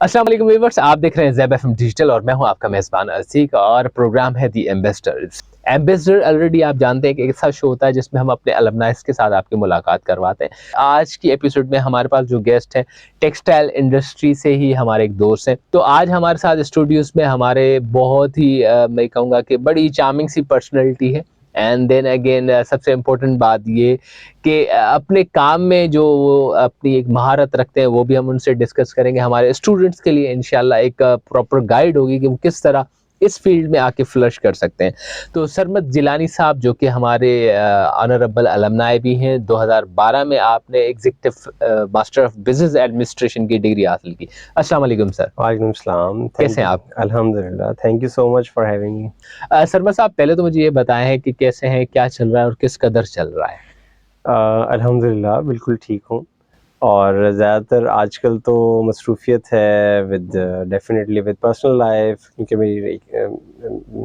अस्सलाम वालेकुम व्यूअर्स, आप देख रहे हैं ज़ेब एफएम डिजिटल और मैं हूं आपका मेज़बान असीक और प्रोग्राम है दी एम्बेसडर्स। एम्बेसडर ऑलरेडी आप जानते हैं कि एक ऐसा शो होता है जिसमें हम अपने अलमनाइज़ के साथ आपकी मुलाकात करवाते हैं। आज की एपिसोड में हमारे पास जो गेस्ट हैं, टेक्सटाइल इंडस्ट्री से ही हमारे एक दोस्त हैं। तो आज हमारे साथ स्टूडियोज़ में हमारे बहुत ही मैं कहूँगा कि बड़ी चार्मिंग सी पर्सनैलिटी है। एंड देन अगेन सबसे इम्पोर्टेंट बात ये कि अपने काम में जो वो अपनी एक महारत रखते हैं वो भी हम उनसे डिस्कस करेंगे। हमारे स्टूडेंट्स के लिए इंशाल्लाह एक प्रॉपर गाइड होगी कि वो किस तरह इस फील्ड में आके फ्लश कर सकते हैं। तो सरमद जिलानी साहब जो कि हमारे ऑनरेबल अलमनाई भी हैं, 2012 में आपने executive master of business administration की डिग्री हासिल की। अस्सलाम वालेकुम सर। वालेकुम सलाम। कैसे हैं आप? अल्हम्दुलिल्लाह, thank you so much for having me. Sarmad साहब पहले तो मुझे ये बताएं हैं कि कैसे हैं, क्या चल रहा है और किस कदर चल रहा है? अल्हम्दुलिल्लाह बिल्कुल ठीक हूँ और ज़्यादातर आजकल तो मसरूफ़ियत है with definitely with personal life, क्योंकि मेरी एक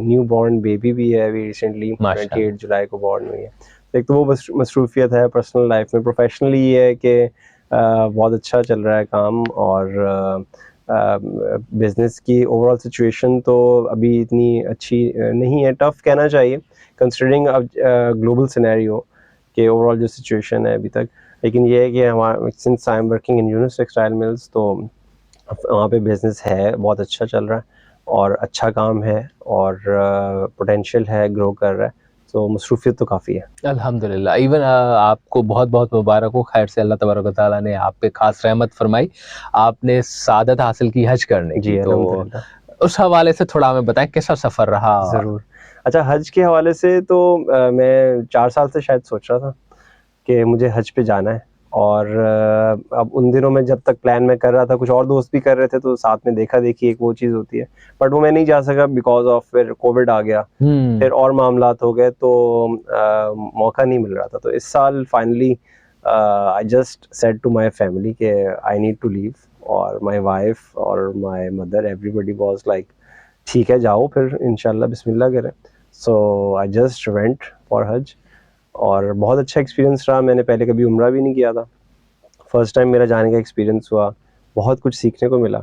न्यू बॉर्न बेबी भी है, अभी रिसेंटली माशाल्लाह। 28 जुलाई को बॉर्न हुई है। तो एक तो वो मसरूफ़ियत है पर्सनल लाइफ़ में। प्रोफ़ेशनली ये है कि बहुत अच्छा चल रहा है काम और बिज़नेस की ओवरऑल सिचुएशन तो अभी इतनी अच्छी नहीं है, टफ़ कहना चाहिए कंसिडरिंग अब ग्लोबल सिनेरियो कि ओवरऑल जो सिचुएशन है अभी तक। लेकिन ये है कि हमारा since I am working in Yunus Textile Mills, तो वहाँ पे बिज़नेस है, बहुत अच्छा चल रहा है और अच्छा काम है और पोटेंशियल है, ग्रो कर रहा है। तो मसरूफ़ियत तो काफ़ी है। अल्हम्दुलिल्लाह। इवन आपको बहुत-बहुत मुबारक हो, खैर से अल्लाह तबारक व तआला ने आप पे ख़ास रहमत फ़रमाई। आपने सआदत हासिल की हज करने की, जी, तो अल्हम्दुलिल्लाह। उस हवाले से थोड़ा हमें बताएँ कैसा सफ़र रहा? ज़रूर। अच्छा, हज के हवाले से तो मैं 4 साल से शायद सोच रहा था कि मुझे हज पे जाना है और अब उन दिनों में जब तक प्लान मैं कर रहा था, कुछ और दोस्त भी कर रहे थे, तो साथ में देखा-देखी एक वो चीज़ होती है। बट वो मैं नहीं जा सका बिकॉज़ ऑफ फिर कोविड आ गया, हुँ। फिर और मामलात हो गए, तो मौका नहीं मिल रहा था। तो इस साल finally I just said to my family कि आई नीड टू लीव, और माय वाइफ और my mother everybody was like ठीक है, जाओ फिर इंशाल्लाह बिस्मिल्लाह करें। So I just went for हज और बहुत अच्छा एक्सपीरियंस रहा। मैंने पहले कभी उम्रा भी नहीं किया था, फर्स्ट टाइम मेरा जाने का एक्सपीरियंस हुआ। बहुत कुछ सीखने को मिला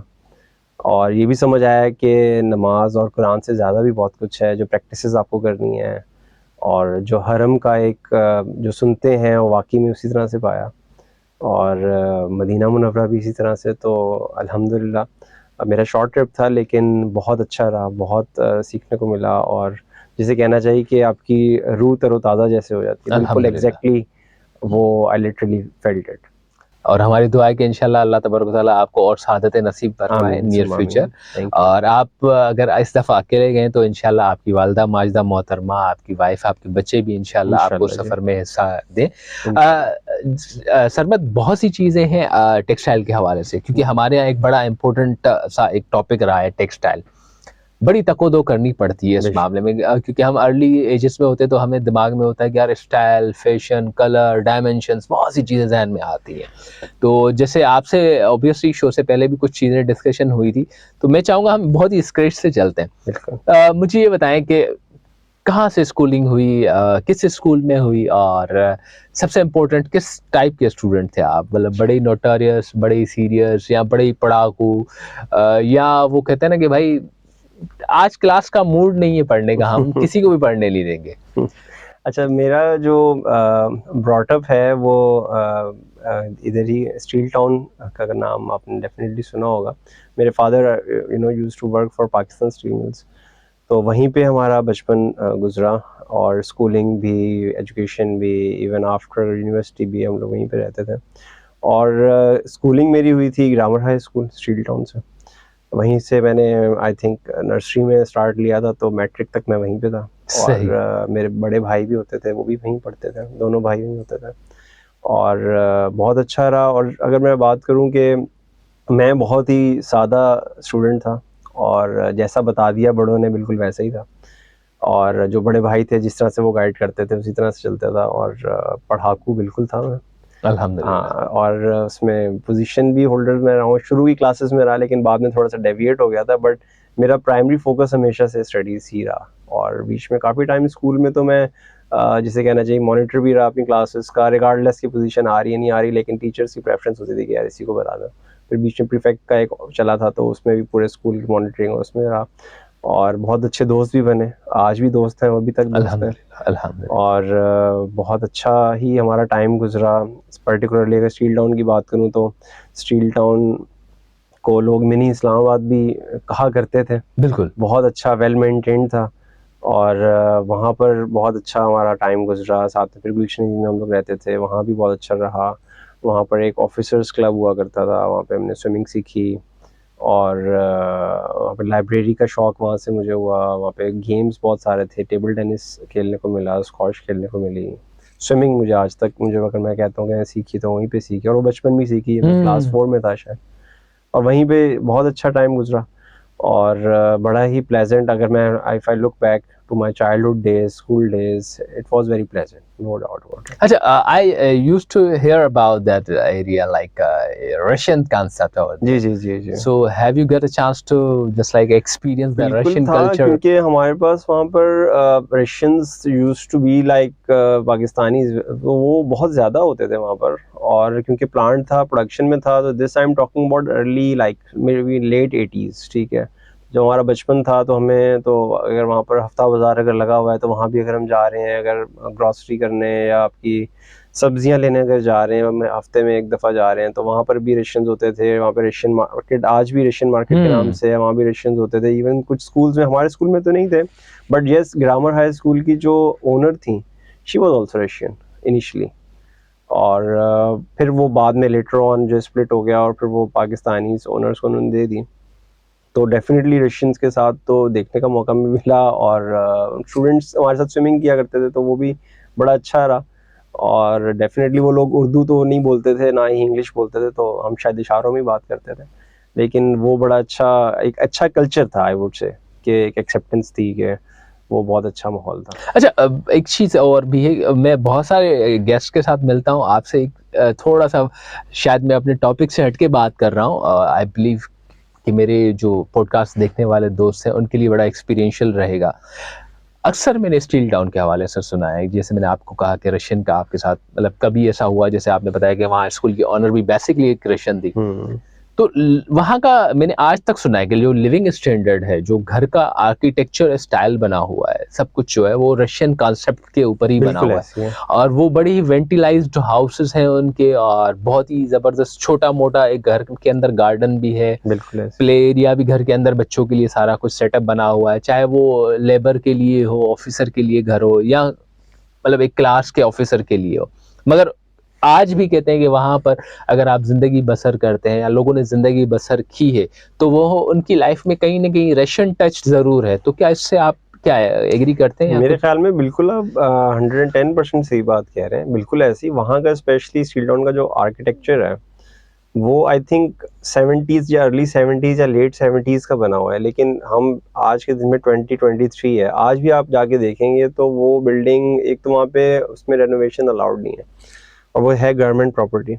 और ये भी समझ आया कि नमाज और कुरान से ज़्यादा भी बहुत कुछ है जो प्रैक्टिसेस आपको करनी है, और जो हरम का एक जो सुनते हैं वो वाकई में उसी तरह से पाया, और मदीना मुनव्वरा भी इसी तरह से। तो अल्हम्दुलिल्लाह मेरा शॉर्ट ट्रिप था लेकिन बहुत अच्छा रहा, बहुत सीखने को मिला, और जिसे कहना चाहिए कि आपकी रूह तरोताज़ा जैसे हो जाती है, बिल्कुल अल्हम्दुलिल्लाह। एग्ज़ैक्टली वो आई लिटरली फेल्ट इट। और हमारी दुआ है कि इंशाल्लाह अल्लाह तबारक व तआला आपको और सआदतें नसीब फरमाए आमीन नियर सुम्मा फ्यूचर। आमीन। Thank you. और आप अगर इस दफ़ा अकेले गए तो इंशाल्लाह आपकी वालिदा माजिदा मोहतरमा, आपकी वाइफ़, आपके बच्चे भी इंशाल्लाह आपको इंशाल्लाह जी, सफ़र में हिस्सा दें। इंशाल्लाह। सरमद बहुत सी चीज़ें हैं टेक्सटाइल के हवाले से, क्योंकि हमारे यहाँ एक बड़ा इम्पोर्टेंट सा एक टॉपिक रहा है टेक्सटाइल। बड़ी तको-दो करनी पड़ती है इस बेशक। मामले में, क्योंकि हम अर्ली एजेस में होते हैं तो हमें दिमाग में होता है कि यार स्टाइल, फैशन, कलर, डायमेंशंस बहुत सी चीज़ें ज़हन में आती हैं। तो जैसे आपसे ऑब्वियसली शो से पहले भी कुछ चीज़ें डिस्कशन हुई थी, तो मैं चाहूँगा हम बहुत ही स्क्रैच से चलते हैं। बिल्कुल। मुझे ये बताएँ कि कहाँ से स्कूलिंग हुई, किस स्कूल में हुई और सबसे इम्पोर्टेंट किस टाइप के स्टूडेंट थे आप? मतलब बड़े ही नोटोरियस, बड़े ही सीरियस या बड़े ही पढ़ाकू, या वो कहते हैं ना कि भाई आज क्लास का मूड नहीं है पढ़ने का, हम किसी को भी पढ़ने नहीं देंगे। अच्छा, मेरा जो ब्रॉट अप है वो इधर ही स्टील टाउन का नाम आपने डेफिनेटली सुना होगा। मेरे father used to work for Pakistan Steel Mills, तो वहीं पे हमारा बचपन गुज़रा, और स्कूलिंग भी, एजुकेशन भी, इवन आफ्टर यूनिवर्सिटी भी हम लोग वहीं पे रहते थे। और स्कूलिंग मेरी हुई थी grammar high school steel town से। वहीं से मैंने आई थिंक नर्सरी में स्टार्ट लिया था, तो मैट्रिक तक मैं वहीं पे था। और सही। मेरे बड़े भाई भी होते थे, वो भी वहीं पढ़ते थे, दोनों भाई वहीं होते थे। और बहुत अच्छा रहा। और अगर मैं बात करूँ कि मैं बहुत ही सादा स्टूडेंट था, और जैसा बता दिया बड़ों ने बिल्कुल वैसा ही था, और जो बड़े भाई थे जिस तरह से वो गाइड करते थे उसी तरह से चलता था, और पढ़ाकू बिल्कुल था मैं। अल्हम्दुलिल्लाह। हाँ, और उसमें पोजीशन भी होल्डर में रहा हूँ, शुरू की क्लासेस में रहा, लेकिन बाद में थोड़ा-सा डेविएट हो गया था, बट मेरा प्राइमरी फ़ोकस हमेशा से स्टडीज़ ही रहा। और बीच में काफ़ी टाइम स्कूल में तो मैं जिसे कहना चाहिए मॉनिटर भी रहा अपनी क्लासेस का, रिगार्डलेस की पोजीशन आ रही है, नहीं आ रही, लेकिन टीचर्स की प्रेफ़रेंस होती थी कि यार इसी को बता दो। फिर बीच में प्रीफेक्ट का एक चला था, तो उसमें भी पूरे स्कूल की मॉनिटरिंग उसमें रहा, और बहुत अच्छे दोस्त भी बने, आज भी दोस्त हैं, वो अभी तक दोस्त हैं। अल्हम्दुलिल्लाह, अल्हम्दुलिल्लाह। और बहुत अच्छा ही हमारा टाइम गुजरा। पर्टिकुलरली अगर स्टील टाउन की बात करूँ तो स्टील टाउन को लोग मिनी इस्लामाबाद भी कहा करते थे। बिल्कुल। बहुत अच्छा वेल मेंटेन्ड था, और वहाँ पर बहुत अच्छा हमारा टाइम गुजरा। साथ में फिर गुलशन में हम लोग रहते थे, वहाँ भी बहुत अच्छा रहा। वहाँ पर एक ऑफिसर्स क्लब हुआ करता था, वहाँ पे हमने स्विमिंग सीखी, और वहाँ पे लाइब्रेरी का शौक़ वहाँ से मुझे हुआ। वहाँ पे गेम्स बहुत सारे थे, टेबल टेनिस खेलने को मिला, स्क्वॉश खेलने को मिली। स्विमिंग मुझे आज तक, मुझे अगर मैं कहता हूँ कि सीखी तो वहीं पे सीखी, और वो बचपन में सीखी है, मैं क्लास 4 में था शायद, और वहीं पे बहुत अच्छा टाइम गुजरा। और बड़ा ही प्लेजेंट, अगर मैं if I look back to my childhood days, school days, it was very pleasant, no doubt about it. अच्छा, I used to hear about that area, like Russian concept over जी there. जी जी जी So have you got a chance to just like experience the बिल्कुल Russian था, culture? क्योंकि हमारे पास वहाँ पर Russians used to be like Pakistani, तो वो बहुत ज़्यादा होते थे वहाँ पर। और क्योंकि प्लांट था, प्रोडक्शन में था, तो this I am talking about early like may be late 80s, ठीक है। जब हमारा बचपन था तो हमें तो अगर वहाँ पर हफ्ता बाज़ार अगर लगा हुआ है तो वहाँ भी अगर हम जा रहे हैं, अगर ग्रॉसरी करने या आपकी सब्जियां लेने अगर जा रहे हैं, हमें हफ्ते में एक दफ़ा जा रहे हैं, तो वहाँ पर भी रशियंस होते थे। वहाँ पर रशियन मार्केट, आज भी रशियन मार्केट के नाम से है, वहाँ भी रशियंस होते थे। इवन कुछ स्कूल्स में, हमारे स्कूल में तो नहीं थे, but yes grammar high school की जो ओनर थी, she was also Russian initially. और फिर वो बाद में लेटर ऑन जो स्प्लिट हो गया, और फिर वो पाकिस्तानी ओनर्स को उन्होंने दे दी। तो डेफिनेटली रशियंस के साथ तो देखने का मौका भी मिला, और स्टूडेंट्स हमारे साथ स्विमिंग किया करते थे, तो वो भी बड़ा अच्छा रहा। और डेफिनेटली वो लोग उर्दू तो नहीं बोलते थे, ना ही इंग्लिश बोलते थे, तो हम शायद इशारों में बात करते थे। लेकिन वो बड़ा अच्छा, एक अच्छा कल्चर था, आई वुड से, कि एक एक्सेप्टेंस थी, कि वो बहुत अच्छा माहौल था। अच्छा, एक चीज़ और भी है, मैं बहुत सारे गेस्ट के साथ मिलता हूँ, आपसे एक थोड़ा-सा शायद मैं अपने टॉपिक से हट के बात कर रहा हूँ, आई बिलीव कि मेरे जो पॉडकास्ट देखने वाले दोस्त हैं, उनके लिए बड़ा एक्सपीरियंशियल रहेगा। अक्सर मैंने स्टील टाउन के हवाले से सुना है, जैसे मैंने आपको कहा कि रशियन का आपके साथ मतलब कभी ऐसा हुआ, जैसे आपने बताया कि वहाँ स्कूल की ओनर भी बेसिकली एक रशियन थी। हम्म। तो वहाँ का मैंने आज तक सुना है कि जो लिविंग स्टैंडर्ड है, जो घर का आर्किटेक्चर स्टाइल बना हुआ है, सब कुछ जो है वो रशियन कॉन्सेप्ट के ऊपर ही बना बिल्कुल हुआ है। ऐसी है। और वो बड़ी ही वेंटिलाइज्ड हाउसेस हैं उनके, और बहुत ही ज़बरदस्त छोटा-मोटा एक घर के अंदर गार्डन भी है, बिल्कुल ऐसी। प्ले एरिया भी घर के अंदर बच्चों के लिए सारा कुछ सेटअप बना हुआ है, चाहे वो लेबर के लिए हो, ऑफिसर के लिए घर हो, या मतलब एक क्लास के ऑफिसर के लिए हो। मगर आज भी कहते हैं कि वहाँ पर अगर आप ज़िंदगी बसर करते हैं या लोगों ने ज़िंदगी बसर की है, तो वो उनकी लाइफ में कहीं न कहीं रशियन टच ज़रूर है। तो क्या इससे आप क्या एग्री करते हैं या मेरे कुछ? ख्याल में बिल्कुल आप 110% सही बात कह रहे हैं, बिल्कुल ऐसी। वहाँ का स्पेशली स्टील टाउन का जो आर्किटेक्चर है, वो आई थिंक 70s या अर्ली 70s या लेट 70s का बना हुआ है। लेकिन हम आज के दिन में 2023 है, आज भी आप जाके देखेंगे तो वो बिल्डिंग, एक तो वहाँ पे उसमें रेनोवेशन अलाउड नहीं है, और वो है गवर्नमेंट प्रॉपर्टी।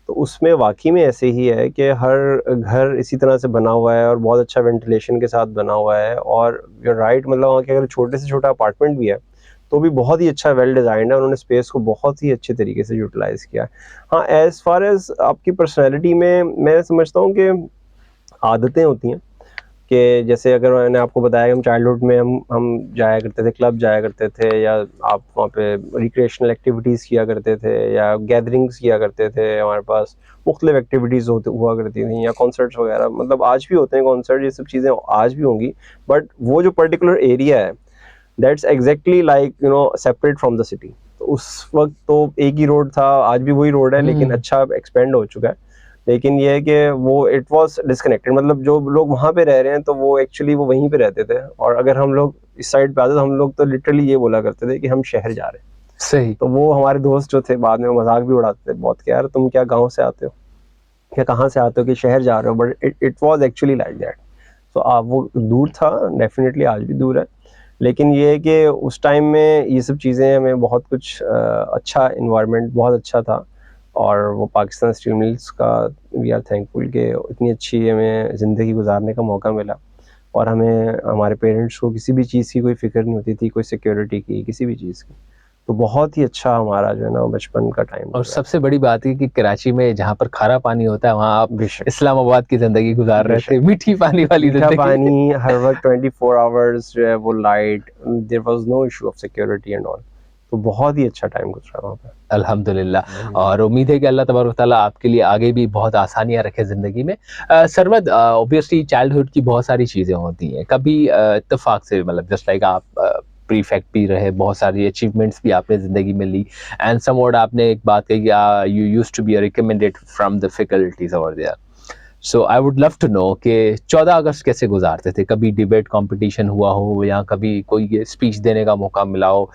तो उसमें वाकई में ऐसे ही है कि हर घर इसी तरह से बना हुआ है, और बहुत अच्छा वेंटिलेशन के साथ बना हुआ है। और राइट, मतलब वहाँ के अगर छोटे से छोटा अपार्टमेंट भी है तो भी बहुत ही अच्छा वेल डिज़ाइंड है, उन्होंने स्पेस को बहुत ही अच्छे तरीके से यूटिलाइज़ किया है। हाँ, एज़ फार एज़ आपकी पर्सनैलिटी में, मैं समझता हूँ कि आदतें होती हैं, कि जैसे अगर मैंने आपको बताया कि हम चाइल्डहुड में हम जाया करते थे, क्लब जाया करते थे, या आप वहाँ पे रिक्रिएशनल एक्टिविटीज़ किया करते थे, या गैदरिंग्स किया करते थे, हमारे पास मुख्तलिफ एक्टिविटीज़ हुआ करती थी, या कॉन्सर्ट्स वगैरह, मतलब आज भी होते हैं कॉन्सर्ट, ये सब चीज़ें आज भी होंगी। बट वो जो पर्टिकुलर एरिया है, that's exactly like separate from the city. तो उस वक्त तो एक ही रोड था, आज भी वही रोड है, लेकिन अच्छा एक्सपेंड हो चुका है। लेकिन ये है कि वो इट वाज डिस्कनेक्टेड, मतलब जो लोग वहाँ पे रह रहे हैं तो वो एक्चुअली वो वहीं पे रहते थे, और अगर हम लोग इस साइड पे आते तो हम लोग तो लिटरली ये बोला करते थे कि हम शहर जा रहे हैं। सही। तो वो हमारे दोस्त जो थे बाद में मजाक भी उड़ाते थे बहुत, कि यार तुम क्या गाँव से आते हो, क्या कहाँ से आते हो कि शहर जा रहे हो, but it was actually like that. तो वो दूर था, डेफिनेटली आज भी दूर है। लेकिन ये है कि उस टाइम में ये सब चीज़ें हमें बहुत कुछ अच्छा इन्वायरमेंट बहुत अच्छा था। और वो पाकिस्तान स्टील मिल्स का वी आर थैंकफुल कि इतनी अच्छी हमें ज़िंदगी गुजारने का मौका मिला, और हमें हमारे पेरेंट्स को किसी भी चीज़ की कोई फ़िक्र नहीं होती थी, कोई सिक्योरिटी की, किसी भी चीज़ की। तो बहुत ही अच्छा हमारा जो है ना बचपन का टाइम और गुजरा। सबसे बड़ी बात है कि कराची में जहाँ पर खारा पानी होता है वहाँ आप बेशक, इस्लामाबाद की ज़िंदगी गुज़ार रहे बेशक। थे, मीठी पानी वाली मीठा ज़िंदगी। पानी हर वक़्त 24 आवर्स जो है वो light, there was no issue of security and all. तो बहुत ही अच्छा टाइम गुजरा वहाँ पे। अल्हम्दुलिल्लाह, और उम्मीद है कि अल्लाह तबारक व तआला आपके लिए आगे भी बहुत आसानियाँ रखे ज़िंदगी में। सरवद, ऑब्वियसली चाइल्डहुड की बहुत सारी चीज़ें होती हैं। कभी इत्तेफ़ाक से, मतलब जस्ट लाइक आप प्रीफेक्ट भी रहे, बहुत सारी अचीवमेंट्स भी आपने ज़िंदगी में ली, एंड समव्हाट आपने एक बात कही कि you used to be recommended from difficulties over there. So I would love to know कि 14 अगस्त कैसे गुजारते थे? कभी डिबेट कंपटीशन हुआ हो या कभी कोई स्पीच देने का मौका मिला हो?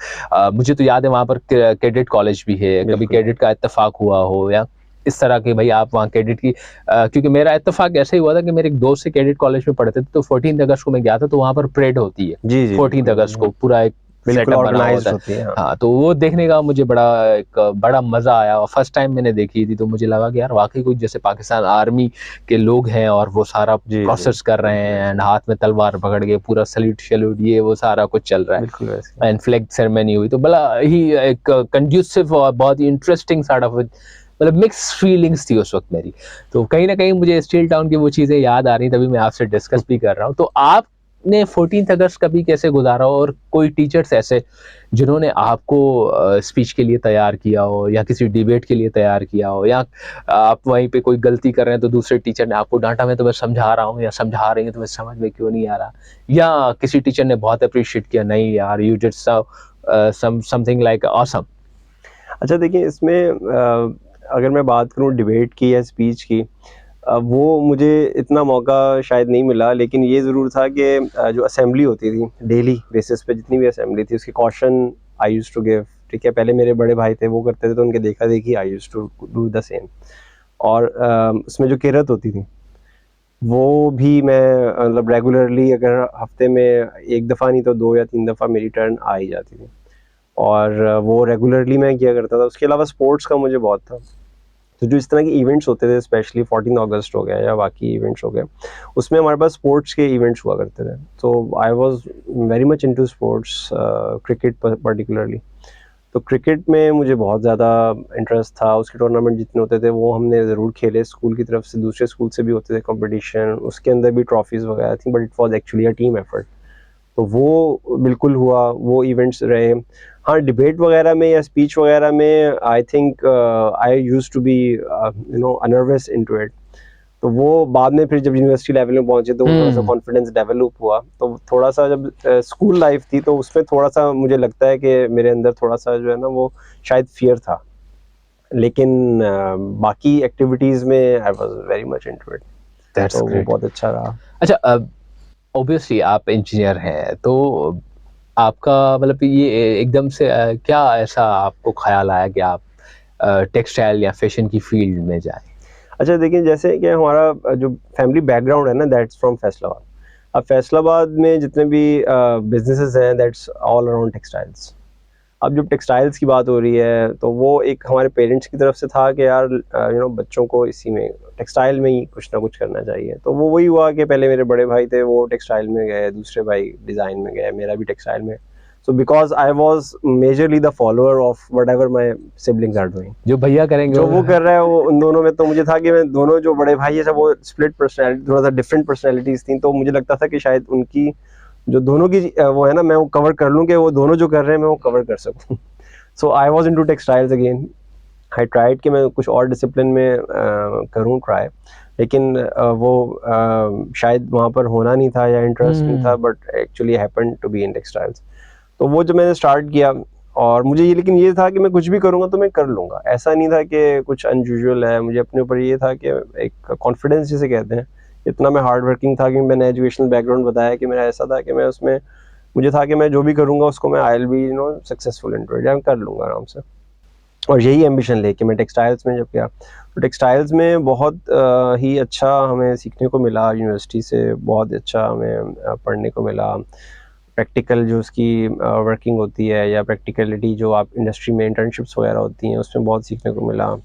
मुझे तो याद है वहाँ पर कैडेट कॉलेज भी है, कभी बिल्कुल। कैडेट का इत्तेफाक हुआ हो या इस तरह के, भाई आप वहाँ कैडेट की क्योंकि मेरा इत्तेफाक ऐसे ही हुआ था कि मेरे एक दोस्त से कैडेट कॉलेज में पढ़ते थे, तो 14 अगस्त को मैं गया था, तो वहाँ पर परेड होती है जी, जी, 14 बिल्कुल, अगस्त को, बिल्कुल। पूरा एक बिल्कुल सेटअप बना हुआ होता ऑर्गनाइज़्ड है। होती है, हाँ। हाँ, तो वो देखने का मुझे बड़ा मज़ा आया, और फर्स्ट टाइम मैंने देखी थी, तो मुझे लगा कि यार वाक़ई कोई जैसे पाकिस्तान आर्मी के लोग हैं और वो सारा जी, जी, प्रोसेस कर रहे बिल्कुल हैं, ऐसे एंड ही। हाथ में तलवार पकड़ के पूरा सैल्यूट ये वो सारा कुछ चल रहा बिल्कुल वैसे ही। है, एंड फ्लैग सेरेमनी हुई, तो बड़ा ही एक कंड्यूसिव और बहुत ही इंटरेस्टिंग सॉर्ट ऑफ, मतलब मिक्स फीलिंग्स थी उस वक़्त मेरी। तो कहीं न कहीं मुझे स्टील टाउन की वो चीज़ें याद आ रही, तभी मैं आपसे डिस्कस भी कर रहा हूँ। तो आपने 14th अगस्त कभी कैसे गुज़ारा हो, और कोई टीचर्स ऐसे जिन्होंने आपको स्पीच के लिए तैयार किया हो, या किसी डिबेट के लिए तैयार किया हो, या आप वहीं पे कोई गलती कर रहे हैं तो दूसरे टीचर ने आपको डाँटा, मैं तुम्हें समझा रहा हूँ या समझा रही हैं, तुम्हें समझ में क्यों नहीं आ रहा? या किसी टीचर ने बहुत एप्रिशिएट किया, नहीं यार you did something like awesome. अच्छा देखिए इसमें अगर मैं बात करूँ डिबेट की या स्पीच की, वो मुझे इतना मौका शायद नहीं मिला, लेकिन ये ज़रूर था कि जो असेंबली होती थी डेली बेसिस पे, जितनी भी असेंबली थी उसकी caution I used to give. ठीक है, पहले मेरे बड़े भाई थे वो करते थे, तो उनके देखा देखी I used to do the same. और उसमें जो किरत होती थी वो भी मैं मतलब रेगुलरली, अगर हफ्ते में एक दफ़ा नहीं तो 2 या 3 दफ़ा मेरी टर्न आ ही जाती थी, और वो रेगुलरली मैं किया करता था। उसके अलावा स्पोर्ट्स का मुझे बहुत था। तो जो इस तरह के इवेंट्स होते थे, स्पेशली 14 अगस्त हो गया या बाकी इवेंट्स हो गए, उसमें हमारे पास स्पोर्ट्स के इवेंट्स हुआ करते थे। तो I was very much into sports, cricket particularly. तो क्रिकेट में मुझे बहुत ज़्यादा इंटरेस्ट था। उसके टूर्नामेंट जितने होते थे वो हमने ज़रूर खेले, स्कूल की तरफ से, दूसरे स्कूल से भी होते थे कंपटीशन, उसके अंदर भी ट्रॉफीज़ वगैरह थी, but it was actually a team effort. तो वो बिल्कुल हुआ, वो इवेंट्स रहे। हाँ, डिबेट वगैरह में या स्पीच वगैरह में I think I used to be nervous into it. तो वो बाद में फिर जब यूनिवर्सिटी लेवल में पहुंचे तो वो थोड़ा-सा हुँ। कॉन्फिडेंस डेवलप हुआ। तो थोड़ा-सा जब स्कूल लाइफ थी तो उसमें थोड़ा-सा मुझे लगता है कि मेरे अंदर थोड़ा-सा जो है ना वो शायद फ़ियर था। लेकिन बाकी एक्टिविटीज़ में I was very much into it. That's तो वो ग्रेट। बहुत अच्छा रहा। अच्छा, ऑब्वियसली आप इंजीनियर हैं, तो आपका मतलब ये एकदम से क्या ऐसा आपको ख़्याल आया कि आप टेक्सटाइल या फ़ैशन की फ़ील्ड में जाएँ? अच्छा देखिए, जैसे कि हमारा जो फैमिली बैकग्राउंड है ना, दैट्स फ्रॉम फैसलाबाद। अब फैसलाबाद में जितने भी बिज़नेसेस हैं, दैट्स ऑल अराउंड टेक्सटाइल्स। अब जब टेक्सटाइल्स की बात हो रही है तो वो एक हमारे पेरेंट्स की तरफ से था कि यार बच्चों को इसी में टेक्सटाइल में ही कुछ ना कुछ करना चाहिए। तो वो वही हुआ कि पहले मेरे बड़े भाई थे वो टेक्सटाइल में गए, दूसरे भाई डिज़ाइन में गए, मेरा भी टेक्सटाइल में। So because I was majorly the follower of whatever my siblings are doing. जो भैया करेंगे जो वो वो। कर रहा है वो उन दोनों में, तो मुझे था कि मैं दोनों जो बड़े भाई है सब वो स्प्लिट पर्सनैलिटी, थोड़ा सा डिफरेंट पर्सनैलिटीज़ थी, तो मुझे लगता था कि शायद उनकी जो दोनों की वो है ना, मैं वो कवर कर लूँ कि वो दोनों जो कर रहे हैं मैं वो कवर कर सकूँ। So I was into textiles again. I tried कि मैं कुछ और डिसिप्लिन में करूँ ट्राई, लेकिन शायद वहाँ पर होना नहीं था या इंटरेस्ट नहीं था, हुँ। But actually happened to be in textiles. तो वो जब मैंने स्टार्ट किया, और मुझे ये, लेकिन ये था कि मैं कुछ भी करूँगा तो मैं कर लूँगा। ऐसा नहीं था कि कुछ अनयूजुअल है, मुझे अपने ऊपर ये था कि एक कॉन्फिडेंस जिसे कहते हैं, इतना मैं हार्ड वर्किंग था कि मैंने एजुकेशनल बैकग्राउंड बताया कि मेरा ऐसा था कि मैं उसमें, मुझे था कि मैं जो भी करूँगा उसको मैं I will be successful into it, या मैं कर लूँगा आराम से। और यही एम्बिशन लेके मैं टेक्सटाइल्स में जब गया, तो टेक्सटाइल्स में बहुत ही अच्छा हमें सीखने को मिला, यूनिवर्सिटी से बहुत अच्छा हमें पढ़ने को मिला। प्रैक्टिकल जो उसकी वर्किंग होती है, या प्रैक्टिकलिटी जो आप इंडस्ट्री में इंटर्नशिप्स वगैरह होती हैं उसमें बहुत सीखने को मिला।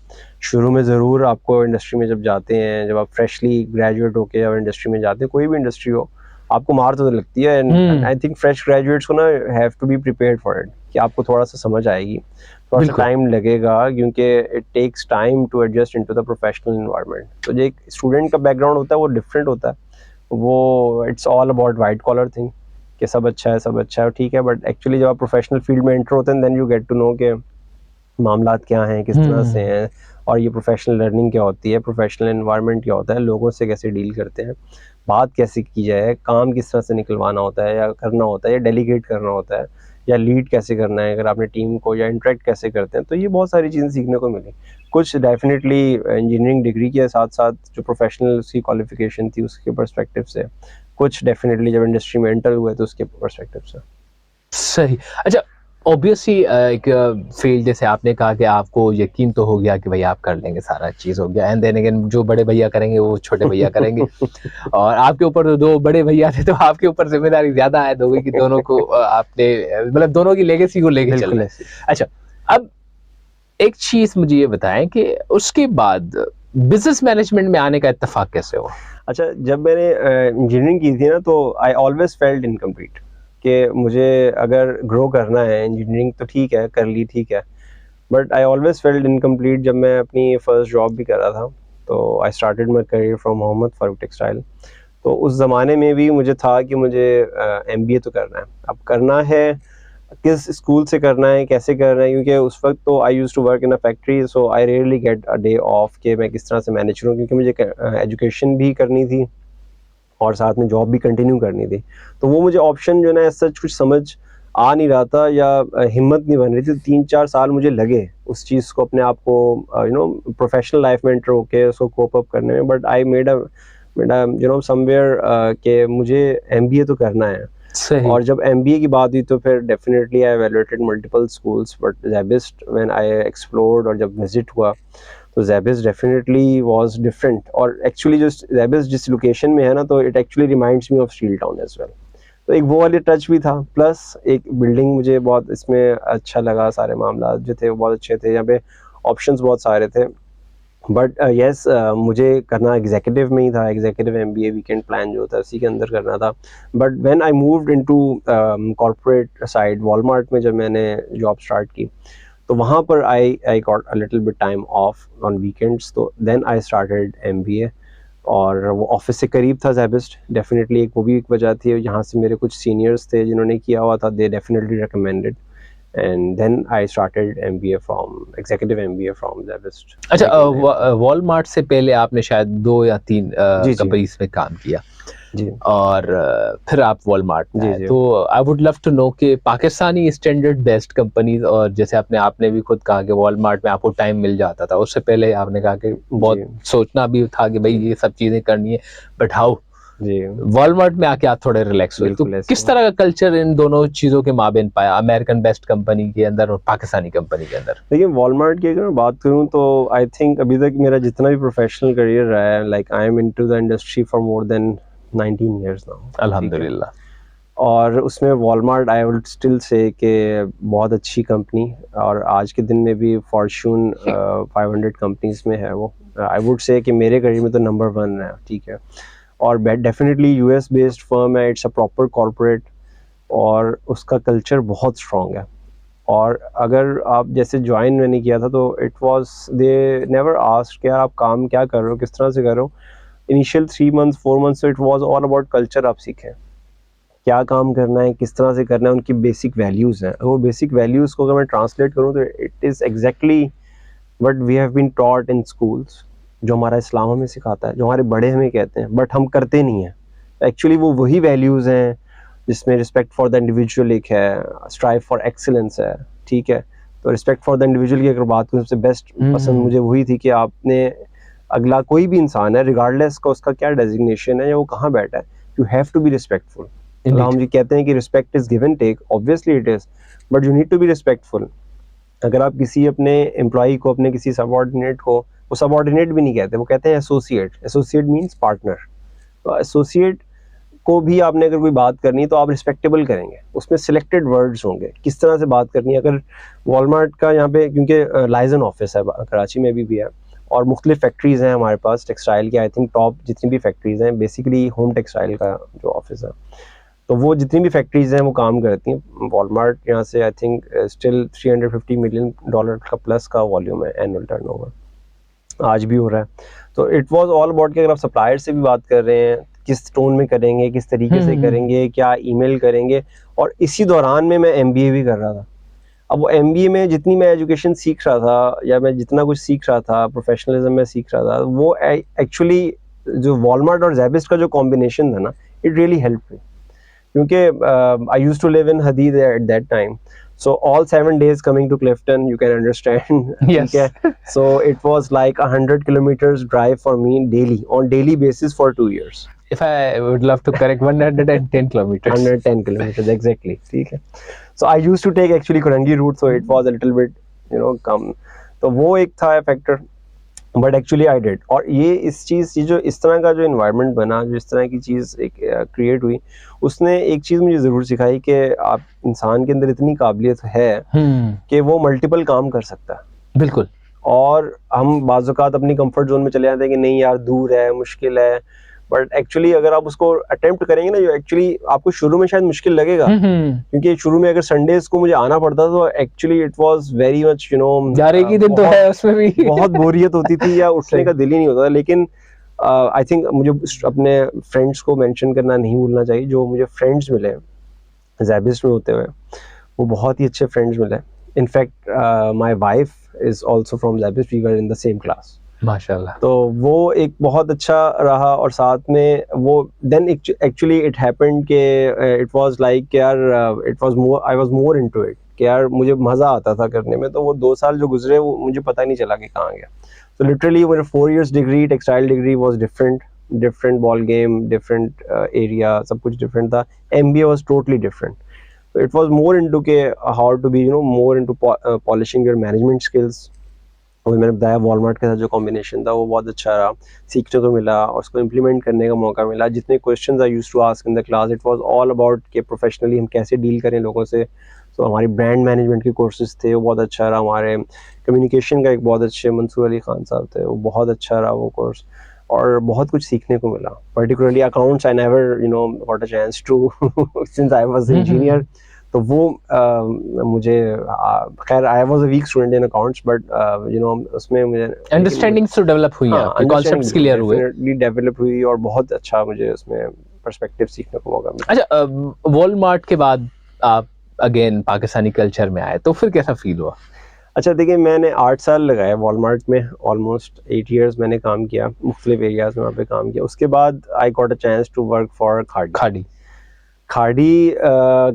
शुरू में ज़रूर आपको इंडस्ट्री में जब जाते हैं, जब आप फ्रेशली ग्रेजुएट होके जब इंडस्ट्री में जाते हैं, कोई भी इंडस्ट्री हो, आपको मार तो लगती है, and I think fresh graduates को ना have to be prepared for it, कि आपको थोड़ा सा समझ आएगी, थोड़ा सा बिल्कुल। टाइम लगेगा, क्योंकि it takes time to adjust into the professional environment. तो जो एक स्टूडेंट का बैकग्राउंड होता है वो डिफरेंट होता है, वो it's all about white collar thing, कि सब अच्छा है, सब अच्छा है, ठीक है, बट एक्चुअली जब आप प्रोफेशनल फील्ड में एंटर होते हैं then you get to know के मामलात क्या हैं, किस तरह से हैं, और ये प्रोफेशनल लर्निंग क्या होती है, प्रोफेशनल एनवायरनमेंट क्या होता है, लोगों से कैसे डील करते हैं, बात कैसे की जाए, काम किस तरह से निकलवाना होता है या करना होता है, या डेलीगेट करना होता है, या लीड कैसे करना है अगर आपने टीम को, या इंटरेक्ट कैसे करते हैं। तो ये बहुत सारी चीज़ें सीखने को मिली। कुछ डेफिनेटली इंजीनियरिंग डिग्री के साथ साथ जो प्रोफेशनल उसकी क्वालिफिकेशन थी उसके पर्सपेक्टिव से, कुछ डेफिनेटली जब इंडस्ट्री में एंटर हुए तो उसके पर्सपेक्टिव से। सही। अच्छा, ऑब्वियसली एक फील्ड, जैसे आपने कहा कि आपको यकीन तो हो गया कि भाई आप कर लेंगे, सारा चीज़ हो गया, एंड देन अगेन जो बड़े भैया करेंगे वो छोटे भैया करेंगे। और आपके ऊपर तो 2 बड़े भैया थे, तो आपके ऊपर ज़िम्मेदारी ज़्यादा आयद हो गई कि दोनों को आपने मतलब दोनों की लेगेसी को लेके चलना बिल्कुल है। ऐसे। अच्छा, अब एक चीज़ मुझे ये बताएँ कि उसके बाद बिज़नेस मैनेजमेंट में आने का इत्तेफ़ाक कैसे हुआ? अच्छा, जब मैंने इंजीनियरिंग की थी ना, तो आई ऑलवेज फेल्ट इनकम्प्लीट, कि मुझे अगर ग्रो करना है इंजीनियरिंग तो ठीक है, कर ली, ठीक है, but I always felt incomplete. जब मैं अपनी फर्स्ट जॉब भी कर रहा था तो I started my career from Mohammad Farooq Textile. तो उस ज़माने में भी मुझे था कि मुझे एमबीए तो करना है। अब करना है किस स्कूल से करना है, कैसे करना है, क्योंकि उस वक्त तो I used to work in a factory, so I rarely get a day off कि मैं किस तरह से मैनेज करूँ, क्योंकि मुझे एजुकेशन भी करनी थी और साथ में जॉब भी कंटिन्यू करनी थी। तो वो मुझे ऑप्शन जो है ना सच कुछ समझ आ नहीं रहा था, या हिम्मत नहीं बन रही थी। 3-4 साल मुझे लगे उस चीज़ को अपने आप को प्रोफेशनल लाइफ में एंटर होके उसको कोप अप करने में, but I made a somewhere कि मुझे एमबीए तो करना है। सही। और जब एमबीए की बात हुई तो फिर definitely I evaluated multiple schools, but SZABIST when I explored और जब विजिट हुआ तो ज़ेबिस्ट डेफिनेटली वाज डिफरेंट। और एक्चुअली जो ज़ेबिस्ट जिस लोकेशन में है ना, तो it actually reminds me of Steel Town as well. तो एक वो वाली टच भी था, प्लस एक बिल्डिंग मुझे बहुत इसमें अच्छा लगा, सारे मामला जो थे वो बहुत अच्छे थे, यहाँ पे ऑप्शंस बहुत सारे थे। बट येस, मुझे करना एग्जीक्यूटिव में ही था, एग्जीक्यूटिव एमबीए वीकेंड प्लान जो होता है उसी के अंदर करना था। But when I moved into corporate side, Walmart में जब मैंने जॉब स्टार्ट की तो वहाँ पर आई got a little bit time of on weekends, तो देन आई स्टार्टेड एमबीए। और वो ऑफिस से करीब था ज़ेबिस्ट, डेफिनेटली एक वो भी एक वजह थी। यहाँ से मेरे कुछ सीनियर्स थे जिन्होंने किया हुआ था, they definitely recommended, and then I started MBA from executive MBA from SZABIST अच्छा, बैक इन द। वॉलमार्ट से पहले आपने शायद 2 या 3 जी, जी। कंपनीज़ में काम किया, जी, और फिर आप वॉलमार्ट में जी, आए। जी। तो I would love to know कि पाकिस्तानी स्टैंडर्ड बेस्ट कंपनीज़, और जैसे आपने भी खुद कहा कि वॉलमार्ट में आपको टाइम मिल जाता था। उससे पहले आपने कहा कि बहुत जी, सोचना भी था कि भई ये सब चीज़ें करनी है, बट हाउ? जी, वॉलमार्ट में आके आप थोड़े रिलैक्स हुए। तो बिल्कुल ऐसे किस हुआ। तरह का कल्चर इन दोनों चीज़ों के माबेन पाया, अमेरिकन बेस्ट कंपनी के अंदर और पाकिस्तानी कंपनी के अंदर? देखिए, वॉलमार्ट की अगर मैं बात करूँ तो आई थिंक अभी तक मेरा जितना भी प्रोफेशनल करियर रहा है, like I am into the industry for more than 19 years now, ठीक है? अल्हम्दुलिल्लाह। और उसमें Walmart I would still say कि बहुत अच्छी कंपनी, और आज के दिन में भी फॉर्च्यून 500 कंपनीज में है वो। आई वुड से कि मेरे करियर में तो नंबर 1 है, ठीक है? और डेफिनेटली यूएस बेस्ड फर्म है, इट्स अ प्रॉपर कॉर्पोरेट, और उसका कल्चर बहुत स्ट्रॉन्ग है। और अगर आप जैसे ज्वाइन मैंने किया था तो it was they never asked कि आप काम क्या कर रहे हो, किस तरह से कर रहे हो। Initial 3 months 4 months it was all about culture, आप सीखें क्या काम करना है, किस तरह से करना है, उनकी बेसिक वैल्यूज़ हैं। वो बेसिक वैल्यूज़ को अगर मैं ट्रांसलेट करूँ तो it is exactly what we have been taught in schools, जो हमारा इस्लाम हमें सिखाता है, जो हमारे बड़े हमें कहते हैं, बट हम करते नहीं हैं। एक्चुअली वो वही वैल्यूज़ हैं जिसमें रिस्पेक्ट फॉर द इंडिविजुअल एक है, स्ट्राइव फॉर एक्सीलेंस है, ठीक है? तो रिस्पेक्ट फॉर द इंडिविजुअल की अगर बात करूँ, सबसे बेस्ट पसंद मुझे वही थी कि आपने अगला कोई भी इंसान है रिगार्डलेस का उसका क्या डेजिग्नेशन है या वो कहाँ बैठा है, you have to be respectful. Indeed. हम जी कहते हैं कि respect is give and take, obviously it is, but you need to be respectful. अगर आप किसी अपने एम्प्लॉई को, अपने किसी सबऑर्डिनेट को, वो सबऑर्डिनेट भी नहीं कहते, वो कहते हैं एसोसिएट। Associate means partner. तो एसोसिएट को भी आपने अगर कोई बात करनी है तो आप रिस्पेक्टेबल करेंगे, उसमें सिलेक्टेड वर्ड्स होंगे, किस तरह से बात करनी है। अगर वॉलमार्ट का यहाँ पे, क्योंकि लाइजन ऑफिस है कराची में भी है, और मुख्तलिफ फैक्ट्रीज़ हैं हमारे पास टेक्सटाइल की, आई थिंक टॉप जितनी भी फैक्ट्रीज़ हैं बेसिकली होम टेक्सटाइल का जो ऑफिस है, तो वो जितनी भी फैक्ट्रीज हैं वो काम करती हैं। वॉलमार्ट यहाँ से आई थिंक स्टिल $350 मिलियन का प्लस का वॉल्यूम है एनुअल टर्नओवर, आज भी हो रहा है। तो इट वाज ऑल अबाउट कि अगर आप सप्लायर से भी बात कर रहे हैं, किस टोन में करेंगे, किस तरीके से करेंगे, क्या ईमेल करेंगे। और इसी दौरान में मैं एमबीए भी कर रहा था। अब वो एमबीए में जितनी मैं एजुकेशन सीख रहा था या मैं जितना कुछ सीख रहा था, प्रोफेशनलिज्म में सीख रहा था, वो एक्चुअली जो वॉलमार्ट और ज़ेबिस्ट का जो कॉम्बिनेशन था ना, इट रियली हेल्प मी। क्योंकि I used to live in Hadeed at that time, so all 7 days coming to Clifton, you can understand. Yes. Okay, so it was like 100 kilometers drive for me daily, on daily basis for 2 years. If I would love to correct, 110 kilometers. 110 kilometers exactly. ठीक है, so I used to take actually Kurangi route, so it was a little bit come, तो वो एक था factor, but actually I did. और ये जो इस तरह का जो इन्वायरमेंट बना, जो इस तरह की चीज़ एक क्रिएट हुई, उसने एक चीज़ मुझे ज़रूर सिखाई कि आप इंसान के अंदर इतनी काबिलियत है कि वो मल्टीपल काम कर सकता है। बिल्कुल। और हम बाज़ औक़ात अपनी कंफर्ट जोन में चले जाते हैं कि नहीं यार दूर है, मुश्किल है, बट एक्चुअली अगर आप उसको अटेम्प्ट करेंगे ना, जो एक्चुअली आपको शुरू में शायद मुश्किल लगेगा, क्योंकि शुरू में अगर संडेज को मुझे आना पड़ता तो actually it was very much जारे की दिन तो है उसमें भी बहुत बोरियत होती थी या उठने का दिल ही नहीं होता। लेकिन आई थिंक मुझे अपने फ्रेंड्स को मेंशन करना नहीं भूलना चाहिए, जो मुझे फ्रेंड्स मिले ज़ेबिस्ट में होते हुए, वो बहुत ही अच्छे फ्रेंड्स मिले। In fact my wife is also from SZABIST, we were in the same class, माशाल्लाह। तो वो एक बहुत अच्छा रहा। और साथ में वो देन एक्चुअली इट हैपेंड के इट वाज लाइक यार it was more, I was more into it, कि यार मुझे मज़ा आता था करने में। तो वो 2 साल जो गुजरे वो मुझे पता नहीं चला कि कहाँ गया। तो लिटरली मेरा 4 years degree, textile degree was different ball game, different area, सब कुछ डिफरेंट था। MBA was totally different. तो इट वाज मोर इनटू के how to be more into polishing your management skills. और मैंने बताया वॉलमार्ट के साथ जो कॉम्बिनेशन था वो बहुत अच्छा रहा, सीखने को मिला और उसको इम्प्लीमेंट करने का मौका मिला। जितने questions I used to ask in the class, it was all about कि प्रोफेशनली हम कैसे डील करें लोगों से। तो हमारी ब्रांड मैनेजमेंट के कोर्सेज थे, वो बहुत अच्छा रहा। हमारे कम्युनिकेशन का एक बहुत अच्छे मंसूर अली खान साहब थे, वो बहुत अच्छा रहा वो कोर्स, और बहुत कुछ सीखने को मिला। Particularly accounts, I never got a chance to since I was engineer. तो वो मुझे खैर I was a weak student in accounts, but उसमें मुझे अंडरस्टैंडिंग्स तो डेवलप हुई, आपके कॉन्सेप्ट्स क्लियर हुए, डेफिनेटली डेवलप हुई, और बहुत अच्छा मुझे उसमें पर्सपेक्टिव सीखने को मौका मिला। अच्छा, वॉलमार्ट के बाद आप अगेन पाकिस्तानी कल्चर में आए, तो फिर कैसा फील हुआ? अच्छा देखिए, मैंने 8 साल लगाए वॉलमार्ट में, ऑलमोस्ट 8 years मैंने काम किया, मुख्तलिफ एरियाज़ में वहाँ पे काम किया। उसके बाद I got a chance to work for Khadi,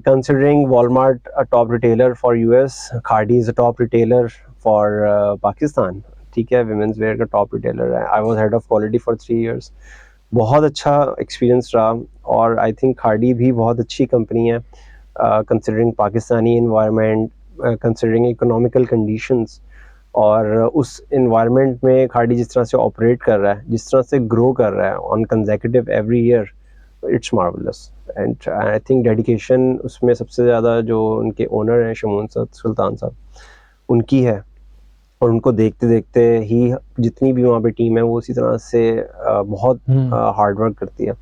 considering Walmart a top retailer for US, Khadi is a top retailer for Pakistan. ठीक है, women's wear का top retailer है। I was head of quality for 3 years. बहुत अच्छा experience रहा, और I think Khadi भी बहुत अच्छी कंपनी है, considering Pakistani environment, considering economical conditions, और उस environment में Khadi जिस तरह से operate कर रहा है, जिस तरह से grow कर रहा है on consecutive every year, it's marvelous. And I think dedication उसमें सबसे ज़्यादा जो उनके ओनर हैं शमून सुल्तान साहब, उनकी है। और उनको देखते देखते ही जितनी भी वहाँ पे टीम है वो उसी तरह से बहुत हार्ड वर्क करती है।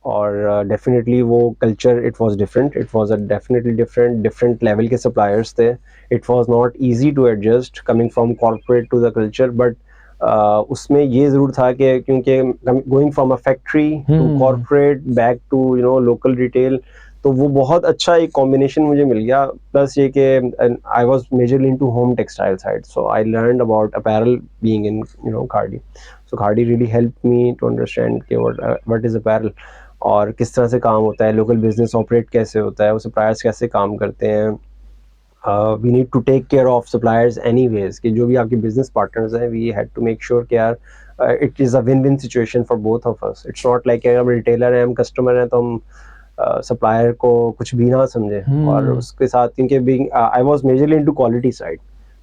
और डेफिनेटली वो culture, it was different, it was a definitely different level के सप्लायर्स थे। It was not easy to adjust coming from corporate to the culture, but उसमें ये ज़रूर था कि क्योंकि going from a factory to corporate back to local retail, तो वो बहुत अच्छा एक कॉम्बिनेशन मुझे मिल गया। प्लस ये कि I was majorly into home textile side, so I learned about apparel being in Khaadi. So Khaadi really help me to understand कि व्हाट इज़ अपैरल, और किस तरह से काम होता है, लोकल बिजनेस ऑपरेट कैसे होता है, वो सप्लायर्स कैसे काम करते हैं। We need to take care of suppliers anyways, कि जो भी आपके बिजनेस पार्टनर्स हैं, we had to make sure कि यार it is a win win situation for both of us. It's not like अगर हम रिटेलर हैं, हम कस्टमर हैं, तो हम सप्लायर को कुछ भी ना समझें। और उसके साथ क्योंकि I was majorly into quality side,